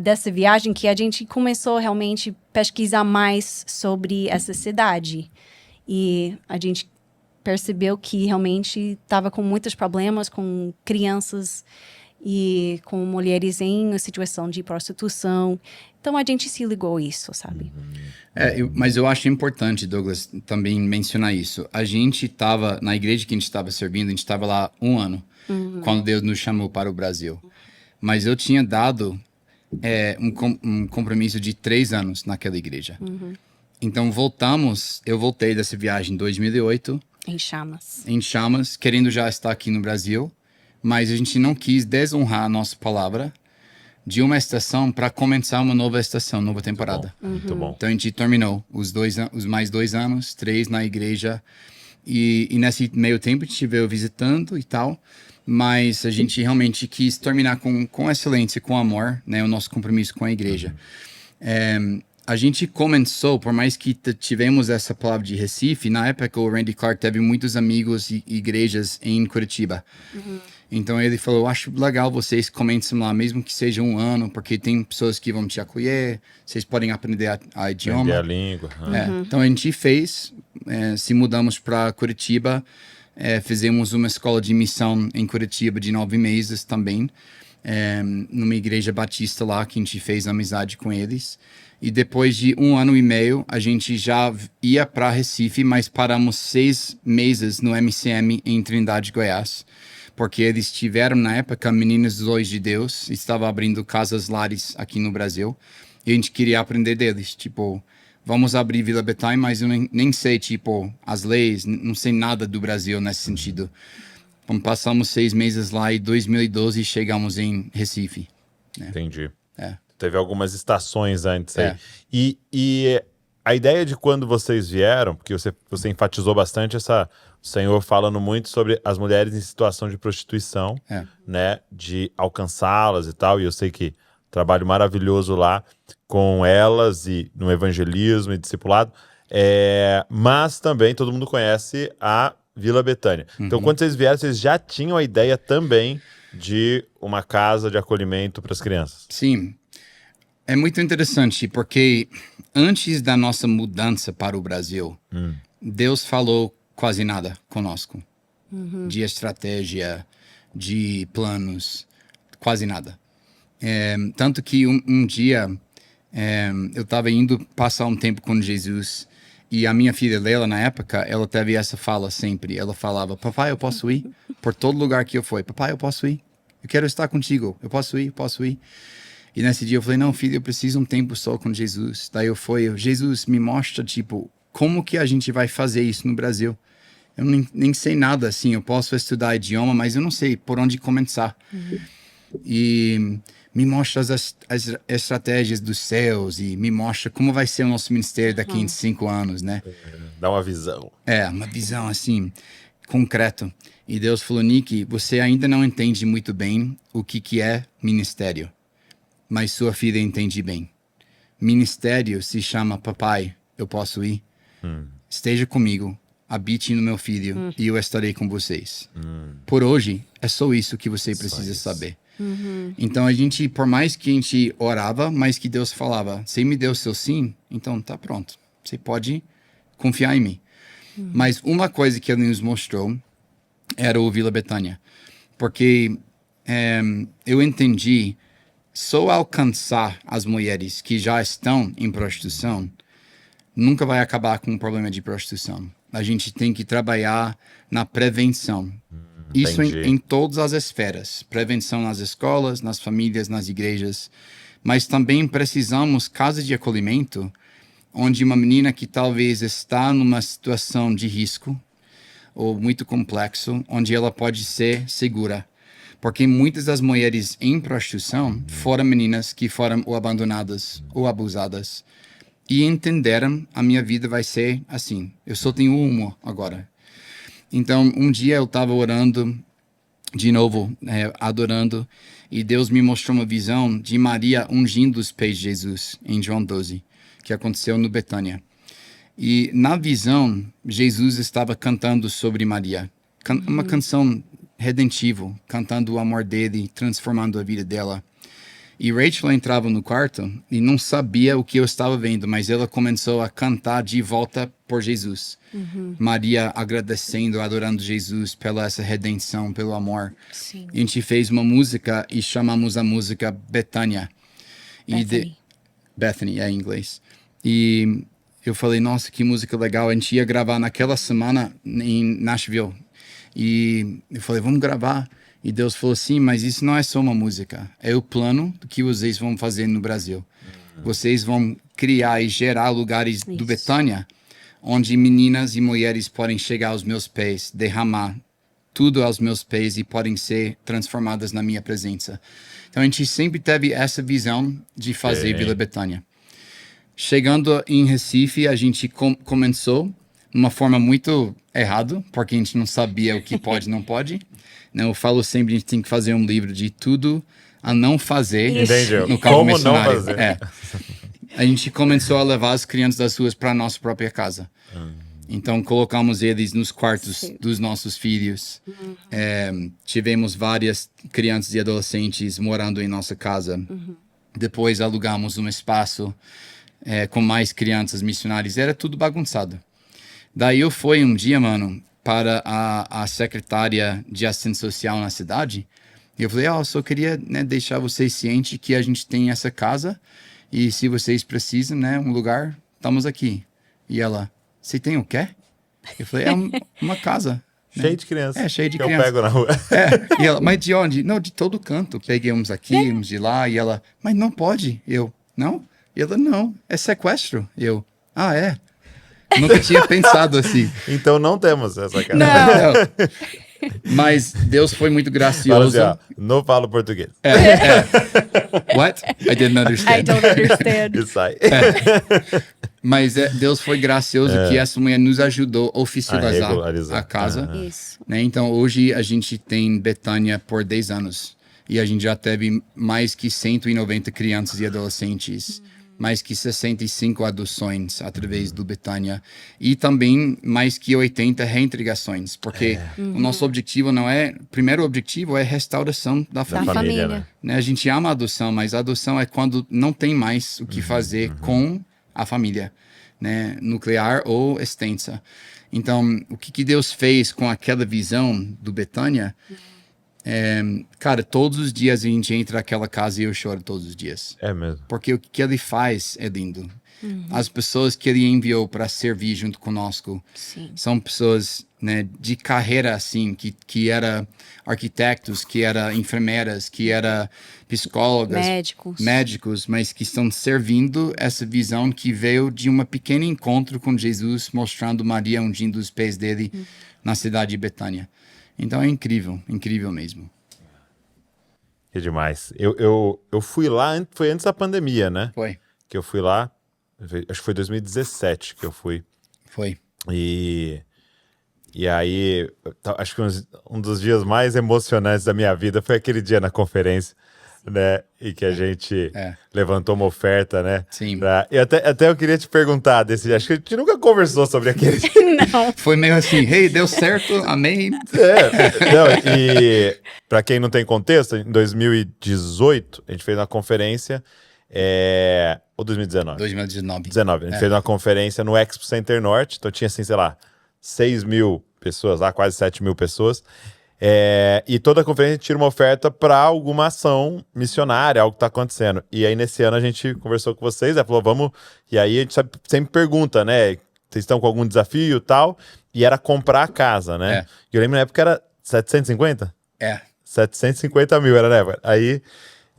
dessa viagem, que a gente começou realmente a pesquisar mais sobre essa cidade. E a gente percebeu que realmente estava com muitos problemas com crianças e com mulheres em situação de prostituição. Então, a gente se ligou a isso, sabe? Mas eu acho importante, Douglas, também mencionar isso. A gente estava, na igreja que a gente estava servindo, a gente estava lá 1 ano, quando Deus nos chamou para o Brasil. Mas eu tinha dado um compromisso de 3 anos naquela igreja. Então, eu voltei dessa viagem em 2008, Em chamas. querendo já estar aqui no Brasil, mas a gente não quis desonrar a nossa palavra de uma estação para começar uma nova estação, nova temporada. Muito bom. Então a gente terminou os mais 2 anos, 3 na igreja, e nesse meio tempo a gente veio visitando e tal, mas a gente realmente quis terminar com excelência, com amor, né, o nosso compromisso com a igreja. A gente começou, por mais que tivemos essa palavra de Recife, na época o Randy Clark teve muitos amigos e igrejas em Curitiba. Então ele falou, acho legal vocês comencem lá, mesmo que seja 1 ano, porque tem pessoas que vão te acolher, vocês podem aprender a idioma. Aprender a língua. Então a gente fez, se mudamos para Curitiba, fizemos uma escola de missão em Curitiba de 9 meses também, numa igreja batista lá, que a gente fez amizade com eles. E depois de 1 ano e meio, a gente já ia para Recife, mas paramos 6 meses no MCM em Trindade, Goiás. Porque eles tiveram, na época, Meninas dos Olhos de Deus, estava abrindo casas lares aqui no Brasil. E a gente queria aprender deles. Tipo, vamos abrir Vila Betânia, mas eu nem sei, tipo, as leis, não sei nada do Brasil nesse sentido. Então, passamos 6 meses lá e em 2012 chegamos em Recife. Entendi. Teve algumas estações antes aí. E a ideia de quando vocês vieram, porque você enfatizou bastante o Senhor falando muito sobre as mulheres em situação de prostituição, né? De alcançá-las e tal. E eu sei que trabalho maravilhoso lá com elas e no evangelismo e discipulado. Mas também todo mundo conhece a Vila Betânia. Então, quando vocês vieram, vocês já tinham a ideia também de uma casa de acolhimento para as crianças? Sim. É muito interessante, porque antes da nossa mudança para o Brasil, Deus falou quase nada conosco. De estratégia, de planos, quase nada. Tanto que um dia eu estava indo passar um tempo com Jesus e a minha filha Leila, na época, ela teve essa fala sempre. Ela falava, papai, eu posso ir? Por todo lugar que eu fui. Papai, eu posso ir? Eu quero estar contigo. Eu posso ir? Posso ir? E nesse dia eu falei, não, filho, eu preciso um tempo só com Jesus. Daí Jesus, me mostra, tipo, como que a gente vai fazer isso no Brasil? Eu nem sei nada, assim, eu posso estudar idioma, mas eu não sei por onde começar. E me mostra as estratégias dos céus e me mostra como vai ser o nosso ministério daqui em 5 anos, né? Dá uma visão. Uma visão assim, concreta. E Deus falou, Nick, você ainda não entende muito bem o que é ministério, mas sua filha entende bem. Ministério se chama papai, eu posso ir? Esteja comigo, habite no meu filho e eu estarei com vocês. Por hoje, é só isso que você precisa saber. Então a gente, por mais que a gente orava, mais que Deus falava, você me deu seu sim, então tá pronto. Você pode confiar em mim. Mas uma coisa que ele nos mostrou era o Vila Betânia. Porque eu entendi, só alcançar as mulheres que já estão em prostituição nunca vai acabar com o problema de prostituição. A gente tem que trabalhar na prevenção. Isso em todas as esferas. Prevenção nas escolas, nas famílias, nas igrejas. Mas também precisamos casas de acolhimento onde uma menina que talvez está numa situação de risco ou muito complexo, onde ela pode ser segura. Porque muitas das mulheres em prostituição foram meninas que foram ou abandonadas ou abusadas e entenderam, a minha vida vai ser assim. Eu só tenho uma agora. Então, um dia eu estava orando, de novo, adorando, e Deus me mostrou uma visão de Maria ungindo os pés de Jesus, em João 12, que aconteceu no Betânia. E na visão, Jesus estava cantando sobre Maria. Uma canção redentiva, cantando o amor dele, transformando a vida dela. E Rachel entrava no quarto e não sabia o que eu estava vendo, mas ela começou a cantar de volta por Jesus. Maria agradecendo, adorando Jesus pela essa redenção, pelo amor. Sim. A gente fez uma música e chamamos a música Betânia. Bethany, em inglês. E eu falei, nossa, que música legal. A gente ia gravar naquela semana em Nashville. E eu falei, vamos gravar. E Deus falou assim, mas isso não é só uma música. É o plano do que vocês vão fazer no Brasil. Vocês vão criar e gerar lugares do Betânia, onde meninas e mulheres podem chegar aos meus pés, derramar tudo aos meus pés e podem ser transformadas na minha presença. Então a gente sempre teve essa visão de fazer Vila Betânia. Chegando em Recife, a gente começou de uma forma muito errada, porque a gente não sabia o que pode e não pode. Eu falo sempre, a gente tem que fazer um livro de tudo a não fazer no campo Como missionário. não fazer. A gente começou a levar as crianças das ruas para a nossa própria casa. Então, colocamos eles nos quartos dos nossos filhos. Tivemos várias crianças e adolescentes morando em nossa casa. Depois, alugamos um espaço com mais crianças missionárias. Era tudo bagunçado. Daí, eu fui um dia, mano, para a secretária de assistência social na cidade. E eu falei, eu só queria deixar vocês cientes que a gente tem essa casa. E se vocês precisam, um lugar, estamos aqui. E ela, você tem o quê? Eu falei, uma casa. Cheio de criança. Cheio de que criança. eu pego na rua. E ela, mas de onde? Não, de todo canto. Peguei uns aqui, uns de lá. E ela, mas não pode. Eu, não? E ela, não, é sequestro. E eu, é? Nunca tinha pensado assim. Então não temos essa casa. Não. Mas Deus foi muito gracioso. Fala assim, não falo português. What? I didn't understand. I don't understand. E sai. Mas Deus foi gracioso que essa mulher nos ajudou a oficializar a casa. Isso. Então, hoje a gente tem Betânia por 10 anos. E a gente já teve mais que 190 crianças e adolescentes. Mais que 65 adoções através do Betânia. E também mais que 80 reintegrações. Porque o nosso objetivo não é... O primeiro objetivo é restauração da família. Né? A gente ama a adoção, mas a adoção é quando não tem mais o que fazer com a família, nuclear ou extensa. Então, o que Deus fez com aquela visão do Betânia... cara, todos os dias a gente entra naquela casa e eu choro todos os dias. É mesmo. Porque o que ele faz é lindo. As pessoas que ele enviou para servir junto conosco são pessoas de carreira assim, que era arquitetos, que era enfermeiras, que era psicólogas, médicos, mas que estão servindo essa visão que veio de um pequeno encontro com Jesus, mostrando Maria ungindo os pés dele na cidade de Betânia. Então é incrível, incrível mesmo. Que demais. Eu fui lá, foi antes da pandemia, né? Foi. Que eu fui lá, acho que foi 2017 que eu fui. Foi. E aí, acho que um dos dias mais emocionantes da minha vida foi aquele dia na conferência, né? E que a gente levantou uma oferta, né? Sim. E até eu queria te perguntar desse dia. Acho que a gente nunca conversou sobre aquele dia. Não. Foi meio assim, hey, deu certo, amém. Não, e para quem não tem contexto, em 2018, a gente fez uma conferência, ou 2019? 2019. A gente fez uma conferência no Expo Center Norte, então tinha assim, sei lá, 6 mil pessoas lá, quase 7 mil pessoas. E toda a conferência a gente tira uma oferta para alguma ação missionária, algo que está acontecendo. E aí, nesse ano, a gente conversou com vocês, falou, vamos. E aí, a gente sempre pergunta, né? Vocês estão com algum desafio e tal? E era comprar a casa, né? E eu lembro na época era 750? 750 mil era, né? Aí,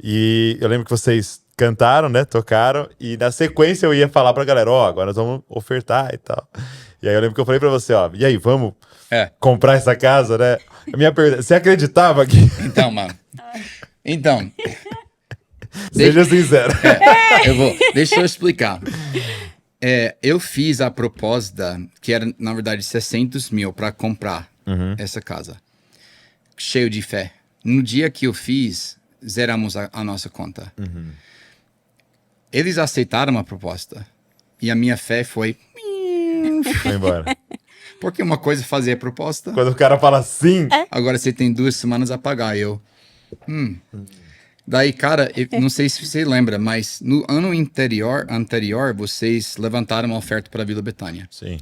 e eu lembro que vocês cantaram, né? Tocaram. E na sequência eu ia falar pra galera, agora nós vamos ofertar e tal. E aí eu lembro que eu falei pra você, e aí, vamos comprar essa casa, né? A minha pergunta, você acreditava que... Então, mano. Então. Seja sincero. Deixa eu explicar. Eu fiz a proposta, que era, na verdade, 600 mil para comprar essa casa. Cheio de fé. No dia que eu fiz, zeramos a nossa conta. Eles aceitaram a proposta. E a minha fé foi... Foi embora. Porque uma coisa é fazer a proposta. Quando o cara fala sim... Agora você tem 2 semanas a pagar. Daí, cara, eu não sei se você lembra, mas no ano anterior, vocês levantaram uma oferta para a Vila Betânia. Sim.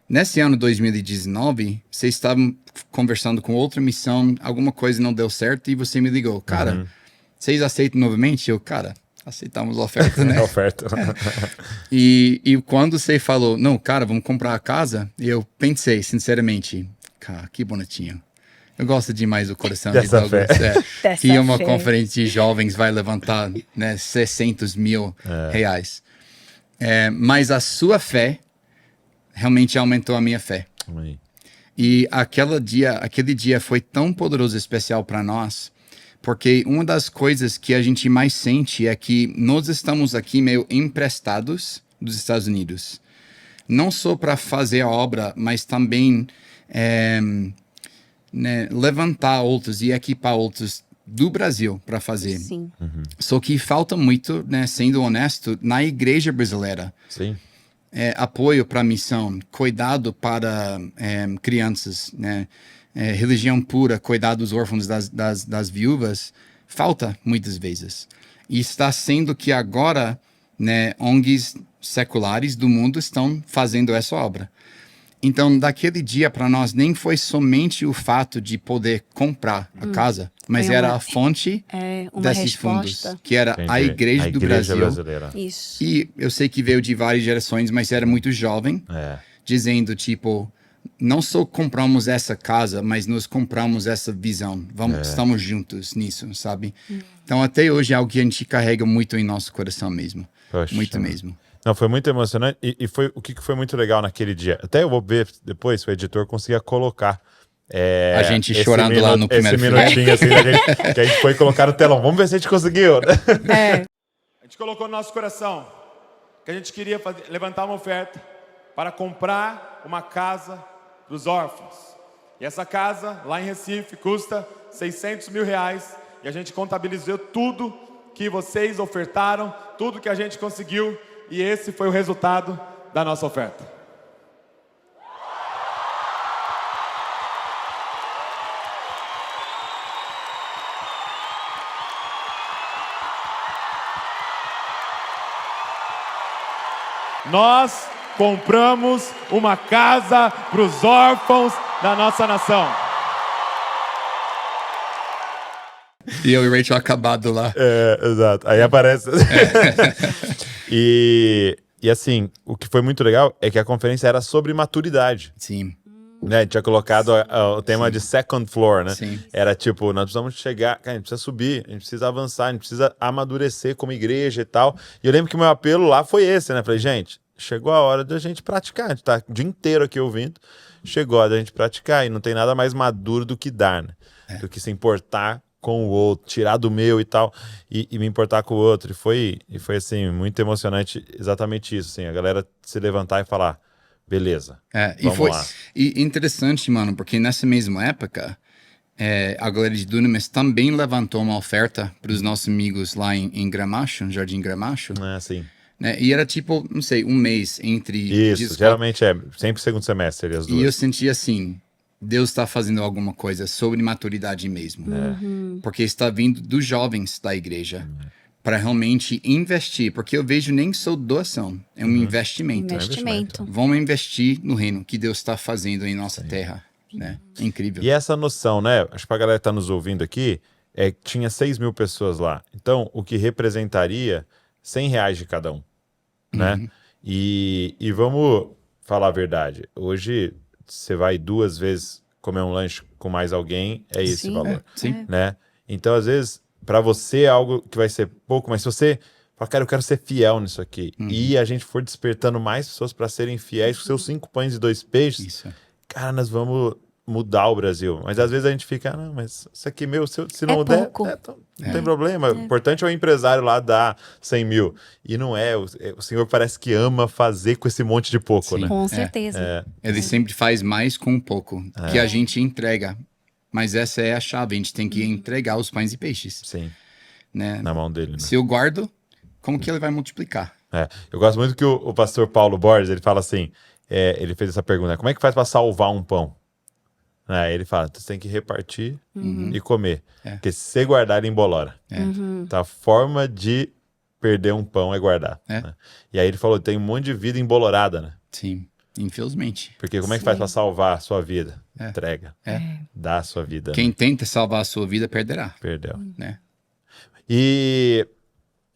Nesse ano 2019, vocês estavam conversando com outra missão, alguma coisa não deu certo e você me ligou. Cara, vocês aceitam novamente? Cara, aceitamos a oferta, né? Oferta. E quando você falou, não, cara, vamos comprar a casa, eu pensei, sinceramente, cara, que bonitinho. Eu gosto demais do coração de Douglas. Que uma conferência de jovens vai levantar, né, 600 mil reais. Mas a sua fé realmente aumentou a minha fé. Amém. E aquele dia foi tão poderoso e especial para nós, porque uma das coisas que a gente mais sente é que nós estamos aqui meio emprestados dos Estados Unidos. Não só para fazer a obra, mas também levantar outros e equipar outros do Brasil para fazer. Sim. Só que falta muito, né, sendo honesto, na igreja brasileira. Sim. Apoio para a missão, cuidado para crianças, né? Religião pura, cuidar dos órfãos, das viúvas, falta muitas vezes. E está sendo que agora, né, ONGs seculares do mundo estão fazendo essa obra. Então, daquele dia para nós, nem foi somente o fato de poder comprar a casa, mas era a fonte desses fundos, que era a Igreja do Brasil. Brasileira. Isso. E eu sei que veio de várias gerações, mas era muito jovem, dizendo, tipo, não só compramos essa casa, mas nós compramos essa visão. Estamos juntos nisso, sabe? Então, até hoje é algo que a gente carrega muito em nosso coração mesmo. Poxa. Muito mesmo. Não, foi muito emocionante e foi o que foi muito legal naquele dia. Até eu vou ver depois se o editor conseguia colocar. A gente chorando lá no primeiro filme. Esse minutinho assim, que a gente foi colocar no telão. Vamos ver se a gente conseguiu. A gente colocou no nosso coração que a gente queria levantar uma oferta para comprar uma casa para os órfãos. E essa casa, lá em Recife, custa 600 mil reais. E a gente contabilizou tudo que vocês ofertaram, tudo que a gente conseguiu. E esse foi o resultado da nossa oferta. Nós compramos uma casa para os órfãos da nossa nação. E eu e o Rachel acabado lá. Exato. Aí aparece... E assim, o que foi muito legal é que a conferência era sobre maturidade. Sim. Né? Tinha colocado o tema de second floor, né? Sim. Era tipo, nós precisamos chegar, cara, a gente precisa subir, a gente precisa avançar, a gente precisa amadurecer como igreja e tal. E eu lembro que o meu apelo lá foi esse, né? Falei, gente, chegou a hora da gente praticar. A gente tá o dia inteiro aqui ouvindo. Chegou a hora da gente praticar. E não tem nada mais maduro do que dar, né? Do que se importar com o outro, tirar do meu e tal, e me importar com o outro. E foi assim, muito emocionante exatamente isso, assim, a galera se levantar e falar, beleza, vamos lá. E interessante, mano, porque nessa mesma época, a galera de Dunamis também levantou uma oferta para os nossos amigos lá em Gramacho, no Jardim Gramacho. Sim. Né? E era tipo, não sei, um mês entre... Isso, geralmente é sempre segundo semestre as duas. E eu senti assim, Deus está fazendo alguma coisa sobre maturidade mesmo. Porque está vindo dos jovens da igreja para realmente investir. Porque eu vejo nem só doação, é um investimento. Investimento. Vamos investir no reino que Deus está fazendo em nossa terra. Né? É incrível. E essa noção, né? Acho que pra galera que tá nos ouvindo aqui, tinha 6 mil pessoas lá. Então, o que representaria R$100 de cada um, né? E vamos falar a verdade. Hoje, você vai 2 vezes comer um lanche com mais alguém, é esse o valor. Sim. Né? Então, às vezes, para você é algo que vai ser pouco, mas se você fala, cara, eu quero ser fiel nisso aqui, e a gente for despertando mais pessoas para serem fiéis com seus 5 pães e 2 peixes, Isso. cara, nós vamos mudar o Brasil. Mas às vezes a gente fica, não, mas isso aqui meu, se não der, pouco. não tem problema. O importante é o empresário lá dar 100 mil. E não é, o senhor parece que ama fazer com esse monte de pouco, Sim. né? Com certeza. Ele sempre faz mais com pouco, que a gente entrega. Mas essa é a chave, a gente tem que entregar os pães e peixes. Sim, Né? na mão dele, né? Se eu guardo, como que ele vai multiplicar? Eu gosto muito que o pastor Paulo Borges, ele fala assim, ele fez essa pergunta, como é que faz para salvar um pão? Ele fala, você tem que repartir e comer. Porque se você guardar, ele embolora. Então, a forma de perder um pão é guardar. Né? E aí ele falou, tem um monte de vida embolorada, né? Sim, infelizmente. Porque como é que faz para salvar a sua vida? Entrega. Dá a sua vida. Quem né? tenta salvar a sua vida, perderá. Perdeu. Né? E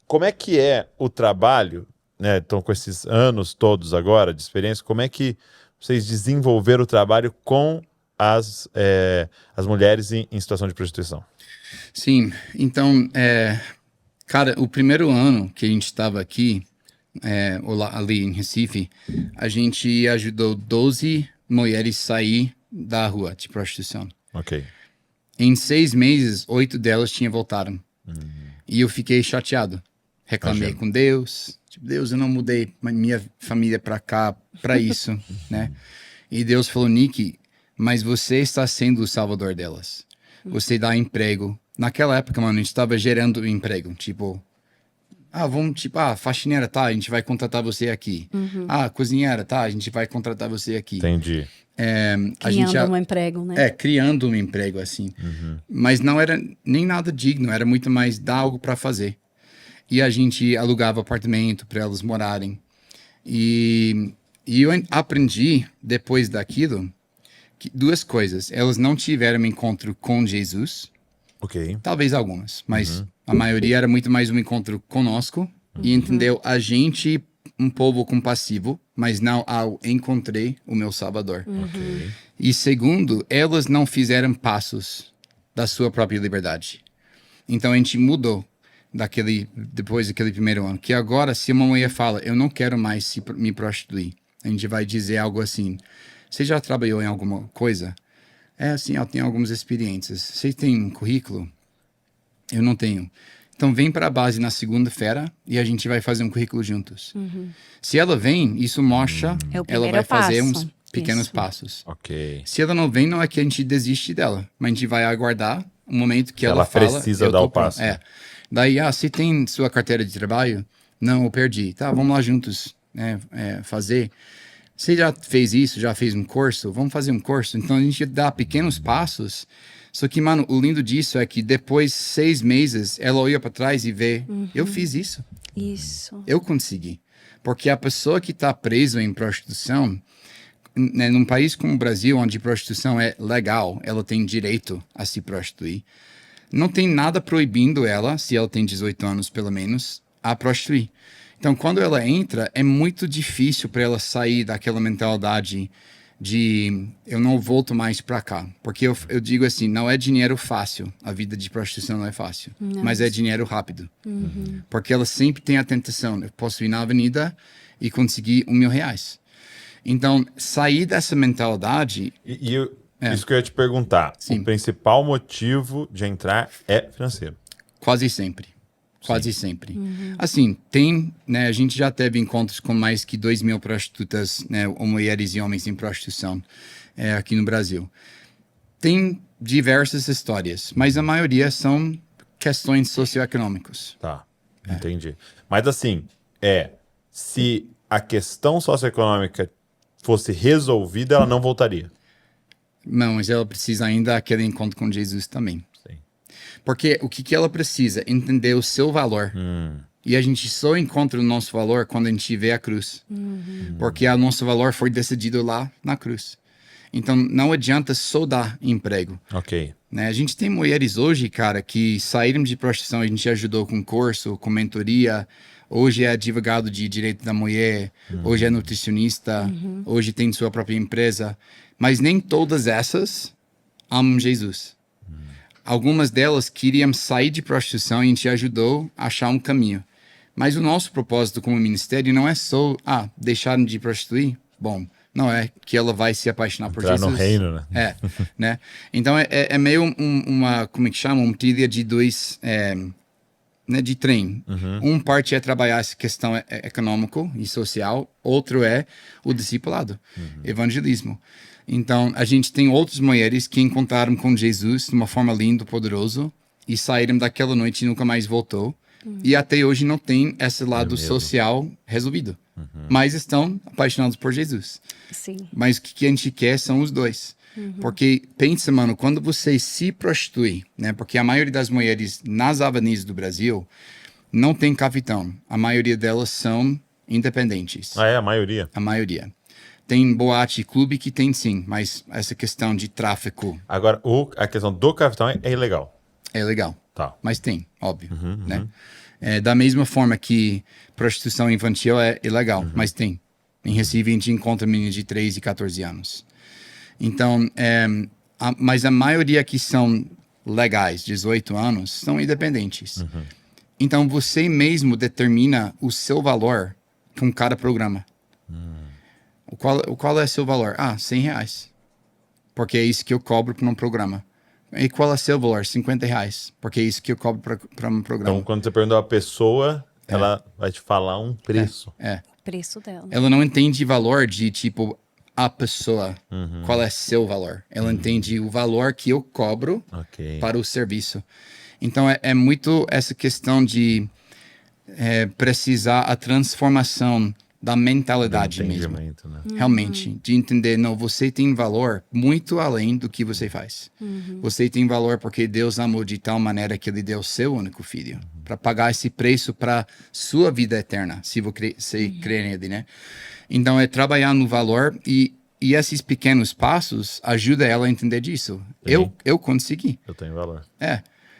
como é que é o trabalho, né? Então, com esses anos todos agora de experiência, como é que vocês desenvolveram o trabalho com as mulheres em situação de prostituição? Sim, então, cara, o primeiro ano que a gente estava aqui, ali em Recife, a gente ajudou 12 mulheres a sair da rua de prostituição. Ok. Em 6 meses, 8 delas tinham voltado. E eu fiquei chateado. Reclamei com Deus. Tipo, Deus, eu não mudei minha família para cá, para isso, né? E Deus falou, Nick, mas você está sendo o salvador delas. Você dá emprego. Naquela época, mano, a gente estava gerando emprego. Tipo, faxineira, tá, a gente vai contratar você aqui. Cozinheira, tá, a gente vai contratar você aqui. Entendi. Criando um emprego, né? Criando um emprego, assim. Mas não era nem nada digno, era muito mais dar algo para fazer. E a gente alugava apartamento para elas morarem. E eu aprendi, depois daquilo, que 2 coisas. Elas não tiveram um encontro com Jesus. Ok. Talvez algumas, mas a maioria era muito mais um encontro conosco. E entendeu a gente, um povo compassivo, mas não ao encontrei o meu Salvador. Ok. E segundo, elas não fizeram passos da sua própria liberdade. Então a gente mudou depois daquele primeiro ano, que agora se uma mulher fala, eu não quero mais me prostituir, a gente vai dizer algo assim, você já trabalhou em alguma coisa? Assim, eu tenho algumas experiências. Você tem um currículo? Eu não tenho. Então vem para a base na segunda-feira e a gente vai fazer um currículo juntos. Se ela vem, isso mostra, ela vai fazer uns pequenos passos. Ok. Se ela não vem, não é que a gente desiste dela, mas a gente vai aguardar o momento que ela fala. Ela precisa dar o passo. Daí, você tem sua carteira de trabalho? Não, eu perdi. Tá, vamos lá juntos fazer. Você já fez isso? Já fez um curso? Vamos fazer um curso? Então a gente dá pequenos passos. Só que, mano, o lindo disso é que depois de 6 meses, ela olha para trás e vê, eu fiz isso. Isso. Eu consegui. Porque a pessoa que está presa em prostituição, né, num país como o Brasil, onde prostituição é legal, ela tem direito a se prostituir, não tem nada proibindo ela, se ela tem 18 anos pelo menos, a prostituir. Então, quando ela entra, é muito difícil para ela sair daquela mentalidade de eu não volto mais para cá. Porque eu digo assim, não é dinheiro fácil. A vida de prostituição não é fácil. Mas é dinheiro rápido. Porque ela sempre tem a tentação. Eu posso ir na avenida e conseguir R$1.000. Então, sair dessa mentalidade... E Isso que eu ia te perguntar. Sim. O principal motivo de entrar é financeiro. Quase sempre. Quase sempre. Assim, tem, né, a gente já teve encontros com mais que 2.000 prostitutas, né, ou mulheres e homens em prostituição aqui no Brasil. Tem diversas histórias, mas a maioria são questões socioeconômicas. Tá, entendi. Mas assim, se a questão socioeconômica fosse resolvida, ela não voltaria. Não, mas ela precisa ainda daquele encontro com Jesus também. Sim. Porque o que ela precisa? Entender o seu valor. E a gente só encontra o nosso valor quando a gente vê a cruz. Porque o nosso valor foi decidido lá na cruz. Então, não adianta só dar emprego. Ok. Né? A gente tem mulheres hoje, cara, que saíram de prostituição, a gente ajudou com curso, com mentoria. Hoje é advogado de direito da mulher, hoje é nutricionista, hoje tem sua própria empresa. Mas nem todas essas amam Jesus. Algumas delas queriam sair de prostituição e a gente ajudou a achar um caminho. Mas o nosso propósito como ministério não é só, deixaram de prostituir? Bom, não é que ela vai se apaixonar por Jesus. No reino, né? Né? Então é meio uma, como é que chama? Uma trilha de dois, né, de trem. Um parte é trabalhar essa questão econômica e social, outro é o discipulado, evangelismo. Então, a gente tem outras mulheres que encontraram com Jesus de uma forma linda, poderosa, e saíram daquela noite e nunca mais voltou. E até hoje não tem esse lado social resolvido. Mas estão apaixonados por Jesus. Sim. Mas o que a gente quer são os dois. Porque, pensa, mano, quando você se prostitui, né? Porque a maioria das mulheres nas avenidas do Brasil não tem capitão. A maioria delas são independentes. A maioria? A maioria. Tem boate e clube que tem sim, mas essa questão de tráfico... Agora, a questão do capitão é ilegal. É legal. Tá. Mas tem, óbvio, né? Da mesma forma que prostituição infantil é ilegal, mas tem. Em Recife, a gente encontra meninas de 13 e 14 anos. Então, mas a maioria que são legais, 18 anos, são independentes. Então, você mesmo determina o seu valor com cada programa. O qual é o seu valor? R$100. Porque é isso que eu cobro para um programa. E qual é o seu valor? R$50. Porque é isso que eu cobro para um programa. Então, quando você pergunta a pessoa, ela vai te falar um preço. Preço dela. Ela não entende valor de, tipo, a pessoa. Qual é seu valor? Ela entende o valor que eu cobro para o serviço. Então, é muito essa questão de precisar a transformação da mentalidade mesmo. Né? Realmente, de entender, não, você tem valor muito além do que você faz. Você tem valor porque Deus amou de tal maneira que ele deu seu único filho para pagar esse preço para sua vida eterna, se você crer nele, né? Então, é trabalhar no valor e esses pequenos passos ajudam ela a entender disso. Eu consegui. Eu tenho valor.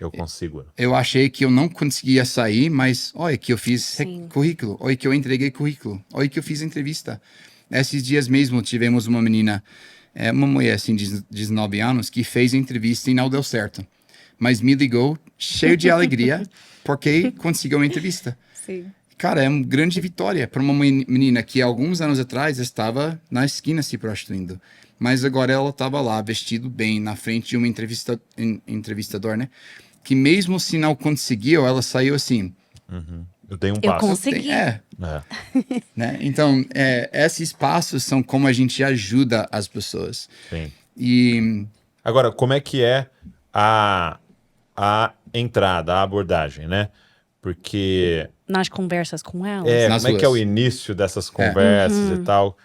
Eu consigo. Eu achei que eu não conseguia sair, mas olha que eu fiz currículo, olha que eu entreguei currículo, olha que eu fiz entrevista. Esses dias mesmo tivemos uma menina, uma mulher assim de 19 anos, que fez entrevista e não deu certo. Mas me ligou cheio de alegria porque conseguiu uma entrevista. Sim. Cara, é uma grande vitória para uma menina que alguns anos atrás estava na esquina se prostituindo. Mas agora ela estava lá, vestido bem, na frente de um entrevistador, né? Que mesmo se não conseguiu, ela saiu assim. Eu tenho um Eu passo. consegui. Né? Então, esses passos são como a gente ajuda as pessoas. Sim. E... Agora, como é que é a entrada, a abordagem, né? Porque... Nas conversas com ela. Como é que é o início dessas conversas e tal?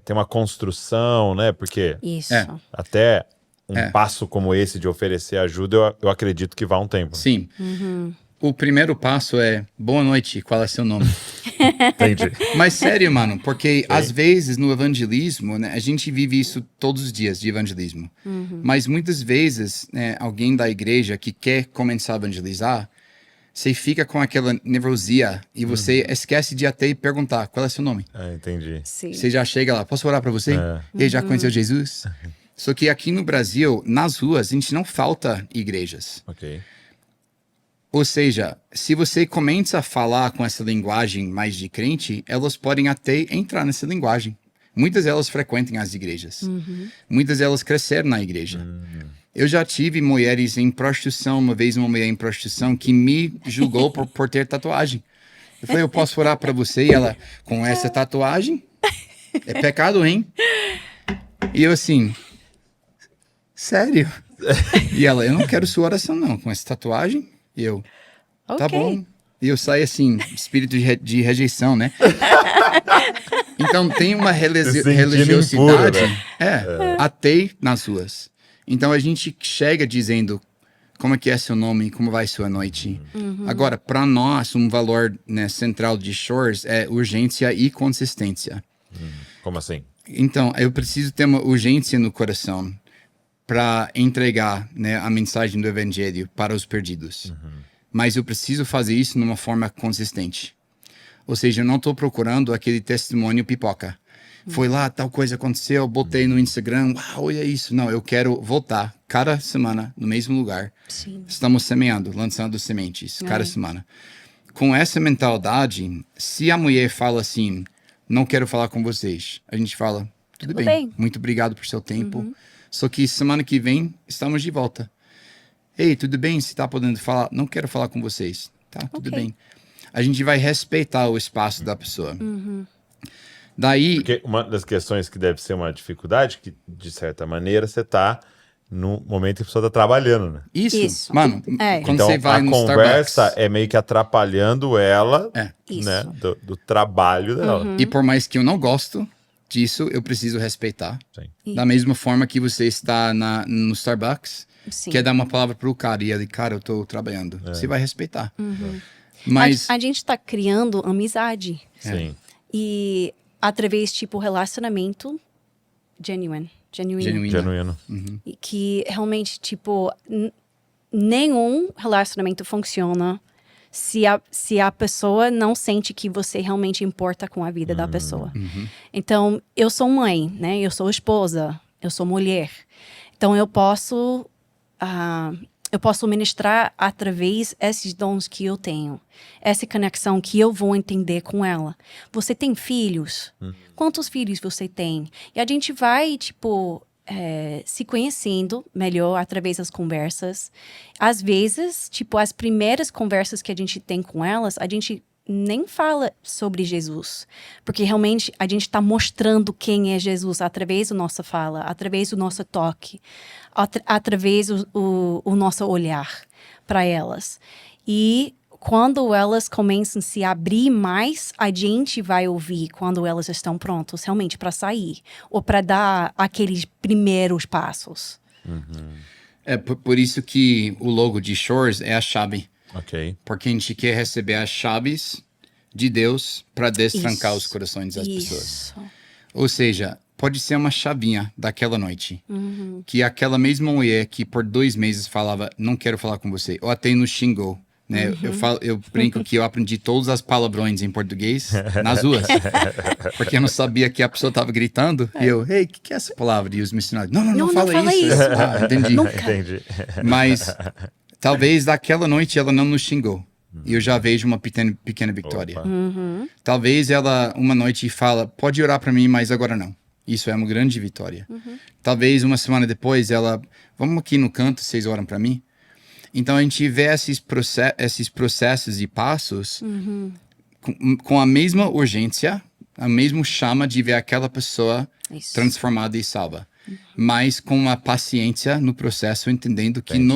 Tem uma construção, né? Porque Isso. até um passo como esse de oferecer ajuda, eu acredito que vá um tempo. Sim. O primeiro passo é, boa noite, qual é seu nome? Entendi. Mas sério, mano, porque às vezes no evangelismo, né, a gente vive isso todos os dias de evangelismo. Mas muitas vezes, né, alguém da igreja que quer começar a evangelizar, você fica com aquela nervosia e você esquece de até perguntar qual é seu nome. Entendi. Sim. Você já chega lá, posso orar para você? E já conheceu Jesus? Só que aqui no Brasil, nas ruas, a gente não falta igrejas. Ok. Ou seja, se você começa a falar com essa linguagem mais de crente, elas podem até entrar nessa linguagem. Muitas delas frequentam as igrejas. Muitas delas cresceram na igreja. Eu já tive mulheres em prostituição, uma vez uma mulher em prostituição que me julgou por ter tatuagem. Eu falei, eu posso orar para você? E ela, com essa tatuagem? É pecado, hein? E eu assim, sério? E ela, eu não quero sua oração não, com essa tatuagem. E eu, tá Ok. bom. E eu saio assim, espírito de rejeição, né? Então tem uma Se sentindo religiosidade, impuro, né? atei nas ruas. Então a gente chega dizendo como é que é seu nome, como vai sua noite. Agora, para nós, um valor, né, central de Shores é urgência e consistência. Como assim? Então, eu preciso ter uma urgência no coração para entregar, né, a mensagem do evangelho para os perdidos. Mas eu preciso fazer isso numa forma consistente. Ou seja, eu não estou procurando aquele testemunho pipoca. Foi lá, tal coisa aconteceu, botei no Instagram, uau, olha isso. Não, eu quero voltar cada semana no mesmo lugar. Sim. Estamos semeando, lançando sementes cada semana. Com essa mentalidade, se a mulher fala assim, não quero falar com vocês, a gente fala, tudo bem, muito obrigado por seu tempo. Só que semana que vem, estamos de volta. Ei, tudo bem? Você está podendo falar? Não quero falar com vocês. Tá, tudo Ok. bem. A gente vai respeitar o espaço da pessoa. Daí, Porque uma das questões que deve ser uma dificuldade, que de certa maneira você tá no momento que a pessoa tá trabalhando, né? isso. Mano, É. quando Então você vai a no conversa Starbucks, é meio que atrapalhando ela, Isso. né? Do trabalho dela. e por mais que eu não gosto disso, eu preciso respeitar. Sim. Da mesma forma que você está no Starbucks, Sim. quer dar uma palavra pro cara e ele, cara, eu tô trabalhando. Você vai respeitar. Mas, A gente tá criando amizade. Sim. E através, tipo, relacionamento genuíno. genuíno. Genuíno. E que realmente, tipo, nenhum relacionamento funciona se a pessoa não sente que você realmente importa com a vida da pessoa. Então, eu sou mãe, né? Eu sou esposa, eu sou mulher. Então, eu posso ministrar através desses dons que eu tenho. Essa conexão que eu vou entender com ela. Você tem filhos? Quantos filhos você tem? E a gente vai, tipo, se conhecendo melhor através das conversas. Às vezes, tipo, as primeiras conversas que a gente tem com elas, a gente nem fala sobre Jesus. Porque realmente a gente está mostrando quem é Jesus através da nossa fala, através do nosso toque, através do nosso olhar para elas. E quando elas começam a se abrir mais, a gente vai ouvir quando elas estão prontas realmente para sair ou para dar aqueles primeiros passos. É por isso que o logo de Shores é a chave. Ok. Porque a gente quer receber as chaves de Deus para destrancar os corações das pessoas. Isso. Ou seja, pode ser uma chavinha daquela noite. Que aquela mesma mulher que por 2 meses falava, não quero falar com você, ou até nos xingou. Né? Eu brinco que eu aprendi todas as palavrões em português nas ruas. Porque eu não sabia que a pessoa estava gritando. E eu, ei, o que é essa palavra? E os missionários, não fala isso. Ah, entendi. Entendi. Mas talvez daquela noite ela não nos xingou. E eu já vejo uma pequena vitória. Opa. Talvez ela uma noite fala, pode orar para mim, mas agora não. Isso é uma grande vitória. Talvez uma semana depois ela, vamos aqui no canto, vocês oram para mim? Então a gente vê esses processos e passos com a mesma urgência, a mesma chama de ver aquela pessoa Isso. transformada e salva. Mas com uma paciência no processo, entendendo que Entendi.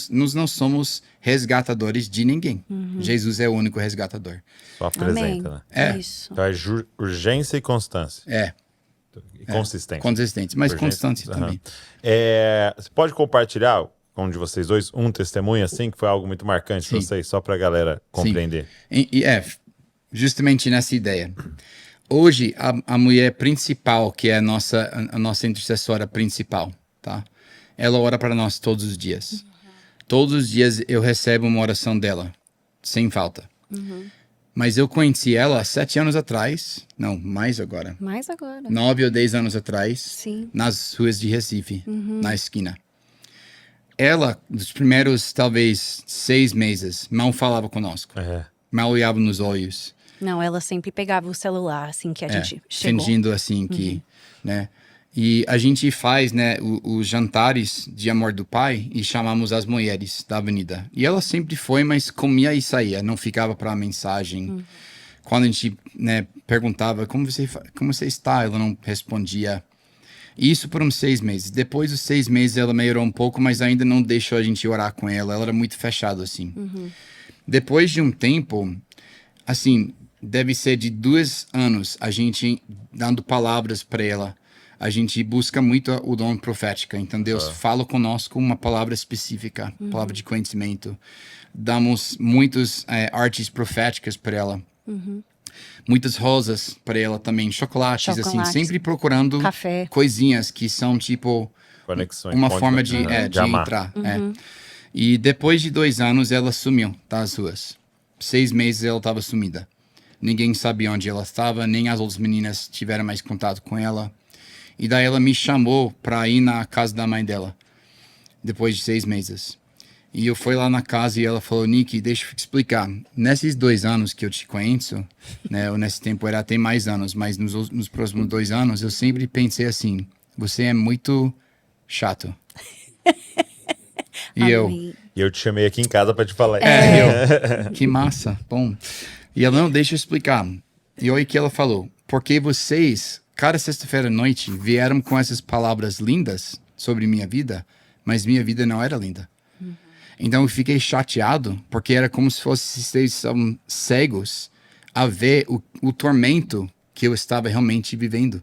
nós não somos resgatadores de ninguém. Jesus é o único resgatador. Só Amém. apresenta, né? É. Isso. Então é urgência e constância. E consistência. Consistente, mas Urgência. constância Aham. também. Você pode compartilhar com um de vocês dois um testemunho assim que foi algo muito marcante para Sim. vocês, só para a galera compreender. Justamente nessa ideia. Hoje, a mulher principal, que é a nossa intercessora principal, tá? Ela ora para nós todos os dias. Todos os dias eu recebo uma oração dela, sem falta. Mas eu conheci ela 7 anos atrás, não, mais agora. Mais agora. 9 ou 10 anos atrás, Sim. nas ruas de Recife, na esquina. Ela, nos primeiros, talvez, 6 meses, mal falava conosco. É. Mal olhava nos olhos. Não, ela sempre pegava o celular, assim, que a gente chegou. Fingindo assim que, né? E a gente faz, né, os jantares de amor do pai e chamamos as mulheres da avenida. E ela sempre foi, mas comia e saía, não ficava para mensagem. Quando a gente, né, perguntava como você está, ela não respondia. Isso por uns 6 meses. Depois dos 6 meses ela melhorou um pouco, mas ainda não deixou a gente orar com ela. Ela era muito fechada assim. Depois de um tempo, assim, deve ser de 2 anos, a gente dando palavras para ela. A gente busca muito o dom profético. Então Deus fala conosco uma palavra específica, palavra de conhecimento. Damos muitas artes proféticas para ela. Muitas rosas para ela também, chocolates, assim, sempre procurando café, coisinhas que são tipo Conexões, uma forma de amar. entrar. E depois de 2 anos ela sumiu das ruas. 6 meses ela estava sumida. Ninguém sabia onde ela estava, nem as outras meninas tiveram mais contato com ela. E daí ela me chamou para ir na casa da mãe dela, depois de 6 meses. E eu fui lá na casa e ela falou, Nick, deixa eu te explicar. Nesses 2 anos que eu te conheço, né, ou nesse tempo era até mais anos, mas nos próximos 2 anos, eu sempre pensei assim, você é muito chato. E eu te chamei aqui em casa para te falar. Que massa, bom. E ela, não, deixa eu explicar. E olha o que ela falou, porque vocês, cada sexta-feira à noite, vieram com essas palavras lindas sobre minha vida, mas minha vida não era linda. Então eu fiquei chateado, porque era como se vocês são cegos a ver o tormento que eu estava realmente vivendo.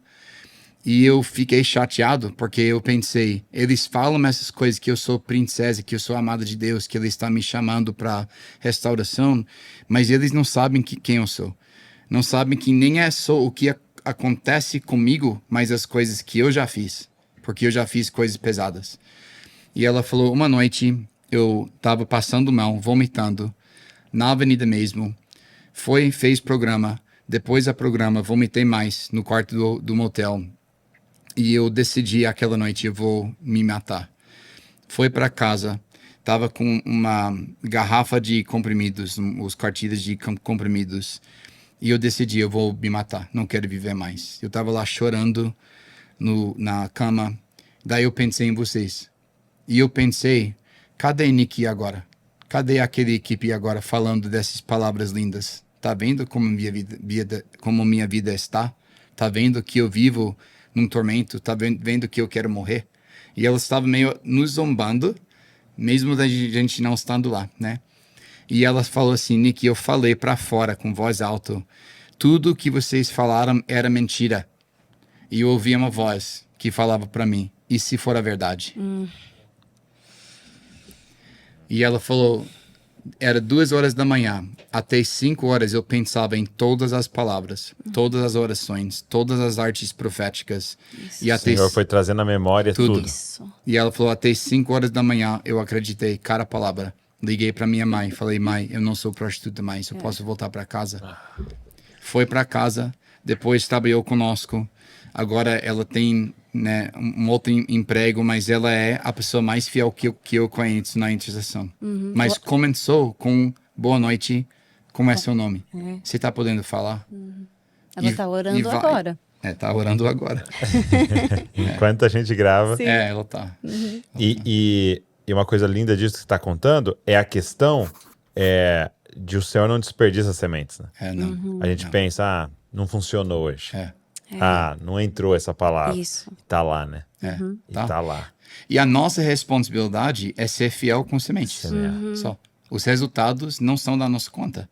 E eu fiquei chateado, porque eu pensei, eles falam essas coisas, que eu sou princesa, que eu sou amada de Deus, que ele está me chamando para restauração, mas eles não sabem quem eu sou. Não sabem que nem é só o que acontece comigo, mas as coisas que eu já fiz, porque eu já fiz coisas pesadas. E ela falou, uma noite eu estava passando mal, vomitando, na avenida mesmo, fez programa, depois do programa vomitei mais no quarto do motel, e eu decidi aquela noite eu vou me matar. Fui para casa, estava com uma garrafa de comprimidos, os cartilhas de comprimidos, e eu decidi eu vou me matar, não quero viver mais. Eu estava lá chorando na cama, daí eu pensei em vocês. E eu pensei, cadê Nick agora? Cadê aquele equipe agora falando dessas palavras lindas? Tá vendo como minha vida está? Tá vendo que eu vivo num tormento? Tá vendo que eu quero morrer? E ela estava meio nos zombando, mesmo da gente não estando lá, né? E ela falou assim, Nick, eu falei para fora com voz alta, tudo que vocês falaram era mentira. E eu ouvi uma voz que falava para mim, e se for a verdade? E ela falou, era 2 horas da manhã, até 5 horas eu pensava em todas as palavras, todas as orações, todas as artes proféticas. Isso. E O até Senhor foi trazendo à memória tudo. Isso. E ela falou, até 5 horas da manhã eu acreditei, cada palavra. Liguei para minha mãe, falei, mãe, eu não sou prostituta mais, eu posso voltar para casa. Foi para casa, depois trabalhou conosco. Agora ela tem, né, um outro emprego, mas ela é a pessoa mais fiel que eu conheço na intercessão. Mas começou com boa noite, como é seu nome? Você está podendo falar? Ela está orando agora. Tá orando agora. Enquanto a gente grava. Sim. Ela tá. E uma coisa linda disso que você está contando é a questão de o Senhor não desperdiça sementes, né? Não. A gente pensa, não funcionou hoje. Não entrou essa palavra. Isso. Tá lá, né? E Tá. tá lá. E a nossa responsabilidade é ser fiel com sementes. Só. Os resultados não são da nossa conta.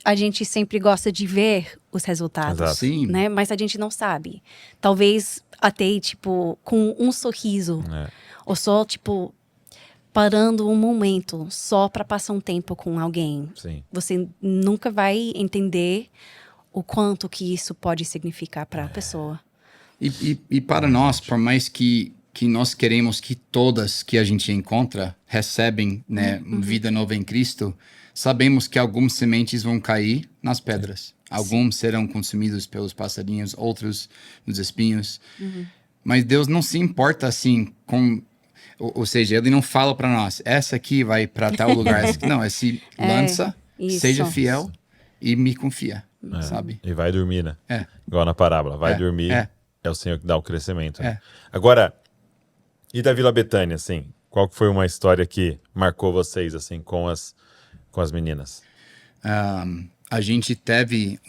A gente sempre gosta de ver os resultados, Exato. Sim. né? Mas a gente não sabe. Talvez até, tipo, com um sorriso. Ou só, tipo, parando um momento só para passar um tempo com alguém. Sim. Você nunca vai entender o quanto que isso pode significar para a pessoa. E para nós, por mais que nós queremos que todas que a gente encontra recebem, né, vida nova em Cristo, sabemos que algumas sementes vão cair nas pedras. Alguns serão consumidos pelos passarinhos, outros nos espinhos. Mas Deus não se importa assim com... Ou seja, Ele não fala para nós, essa aqui vai para tal lugar. Essa aqui, não, lança, isso. seja fiel e me confia. sabe? E vai dormir, né? É. Igual na parábola. Vai dormir, é. é o Senhor que dá o crescimento. Né? É. Agora, e da Vila Betânia, assim? Qual que foi uma história que marcou vocês, assim, com as meninas? A gente teve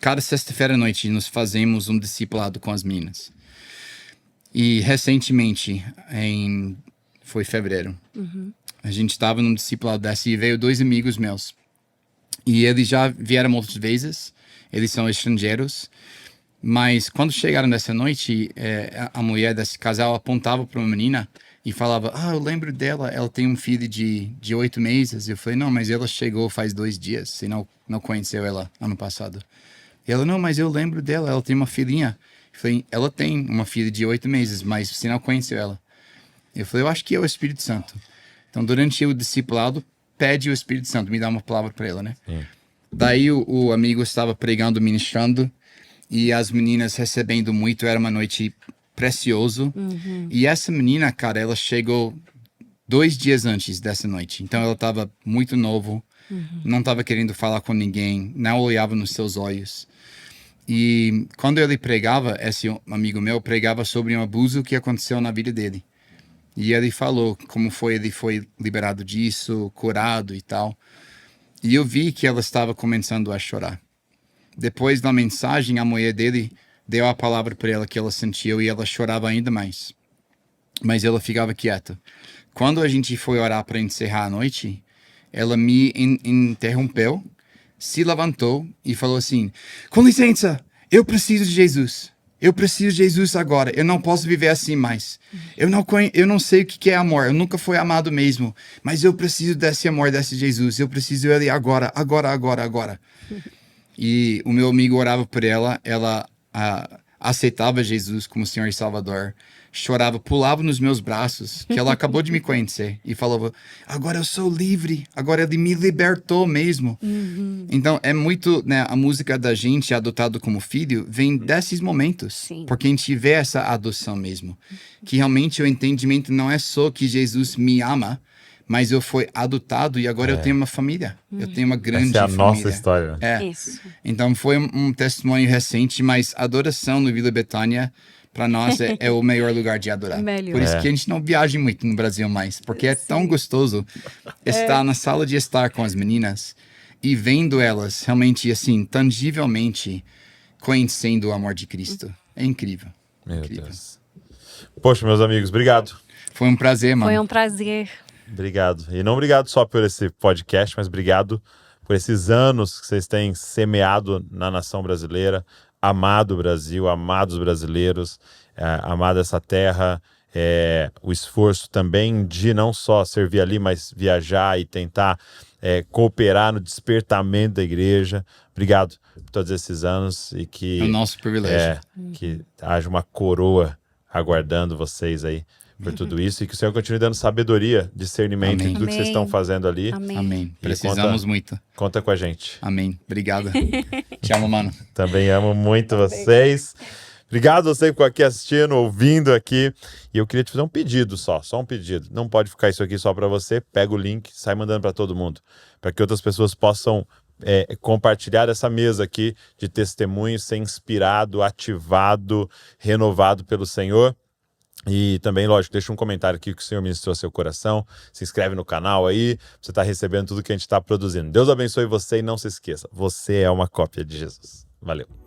cada sexta-feira à noite nós fazemos um discipulado com as meninas. E recentemente, foi fevereiro, a gente estava num discipulado desse e veio 2 amigos meus. E eles já vieram outras vezes, eles são estrangeiros. Mas quando chegaram nessa noite, a mulher desse casal apontava para uma menina e falava, eu lembro dela, ela tem um filho de 8 meses. Eu falei, não, mas ela chegou faz 2 dias, você não conheceu ela ano passado. E ela, não, mas eu lembro dela, ela tem uma filhinha. Eu falei, ela tem uma filha de 8 meses, mas você não conheceu ela. Eu falei, eu acho que é o Espírito Santo. Então, durante o discipulado, pede o Espírito Santo, me dá uma palavra para ela, né? Daí o amigo estava pregando, ministrando, e as meninas recebendo muito, era uma noite precioso. E essa menina, cara, ela chegou 2 dias antes dessa noite. Então ela estava muito novo, não estava querendo falar com ninguém, não olhava nos seus olhos. E quando ele pregava, esse amigo meu pregava sobre um abuso que aconteceu na vida dele. E ele falou como ele foi liberado disso, curado e tal. E eu vi que ela estava começando a chorar. Depois da mensagem, a mulher dele deu a palavra para ela que ela sentiu e ela chorava ainda mais. Mas ela ficava quieta. Quando a gente foi orar para encerrar a noite, ela me interrompeu, se levantou e falou assim, com licença, eu preciso de Jesus. Eu preciso de Jesus agora. Eu não posso viver assim mais. Eu não sei o que é amor. Eu nunca fui amado mesmo. Mas eu preciso desse amor, desse Jesus. Eu preciso dele agora. E o meu amigo orava por ela. Ela aceitava Jesus como Senhor e Salvador. Chorava, pulava nos meus braços, que ela acabou de me conhecer. E falava, agora eu sou livre. Agora ele me libertou mesmo. Então, é muito, né, a música da gente, adotado como filho, vem desses momentos. Sim. Porque a gente vê essa adoção mesmo. Que realmente o entendimento não é só que Jesus me ama, mas eu fui adotado e agora eu tenho uma família. Eu tenho uma grande Essa é a família. nossa história. Isso. Então foi um testemunho recente, mas adoração no Vila Betânia, para nós, é o melhor lugar de adorar. Melhor. Por isso que a gente não viaja muito no Brasil mais, porque é tão gostoso estar na sala de estar com as meninas e vendo elas realmente, assim, tangivelmente conhecendo o amor de Cristo. É incrível. Meu Incrível. Deus. Poxa, meus amigos, obrigado. Foi um prazer, mano. Foi um prazer. Obrigado. E não obrigado só por esse podcast, mas obrigado por esses anos que vocês têm semeado na nação brasileira. Amado o Brasil, amados brasileiros, amado essa terra, o esforço também de não só servir ali, mas viajar e tentar cooperar no despertamento da igreja. Obrigado por todos esses anos e que... É o nosso privilégio. Que haja uma coroa aguardando vocês aí por tudo isso e que o Senhor continue dando sabedoria, discernimento Amém. em tudo que vocês estão fazendo ali. Amém. Amém. E Precisamos muito. Conta com a gente. Amém. Obrigado. Te amo, mano. Também amo muito vocês. Obrigado você que ficou aqui assistindo, ouvindo aqui. E eu queria te fazer um pedido só um pedido. Não pode ficar isso aqui só para você. Pega o link, sai mandando para todo mundo, para que outras pessoas possam compartilhar essa mesa aqui de testemunho, ser inspirado, ativado, renovado pelo Senhor. E também, lógico, deixa um comentário aqui que o Senhor ministrou ao seu coração. Se inscreve no canal aí, pra você estar recebendo tudo que a gente está produzindo. Deus abençoe você e não se esqueça, você é uma cópia de Jesus. Valeu.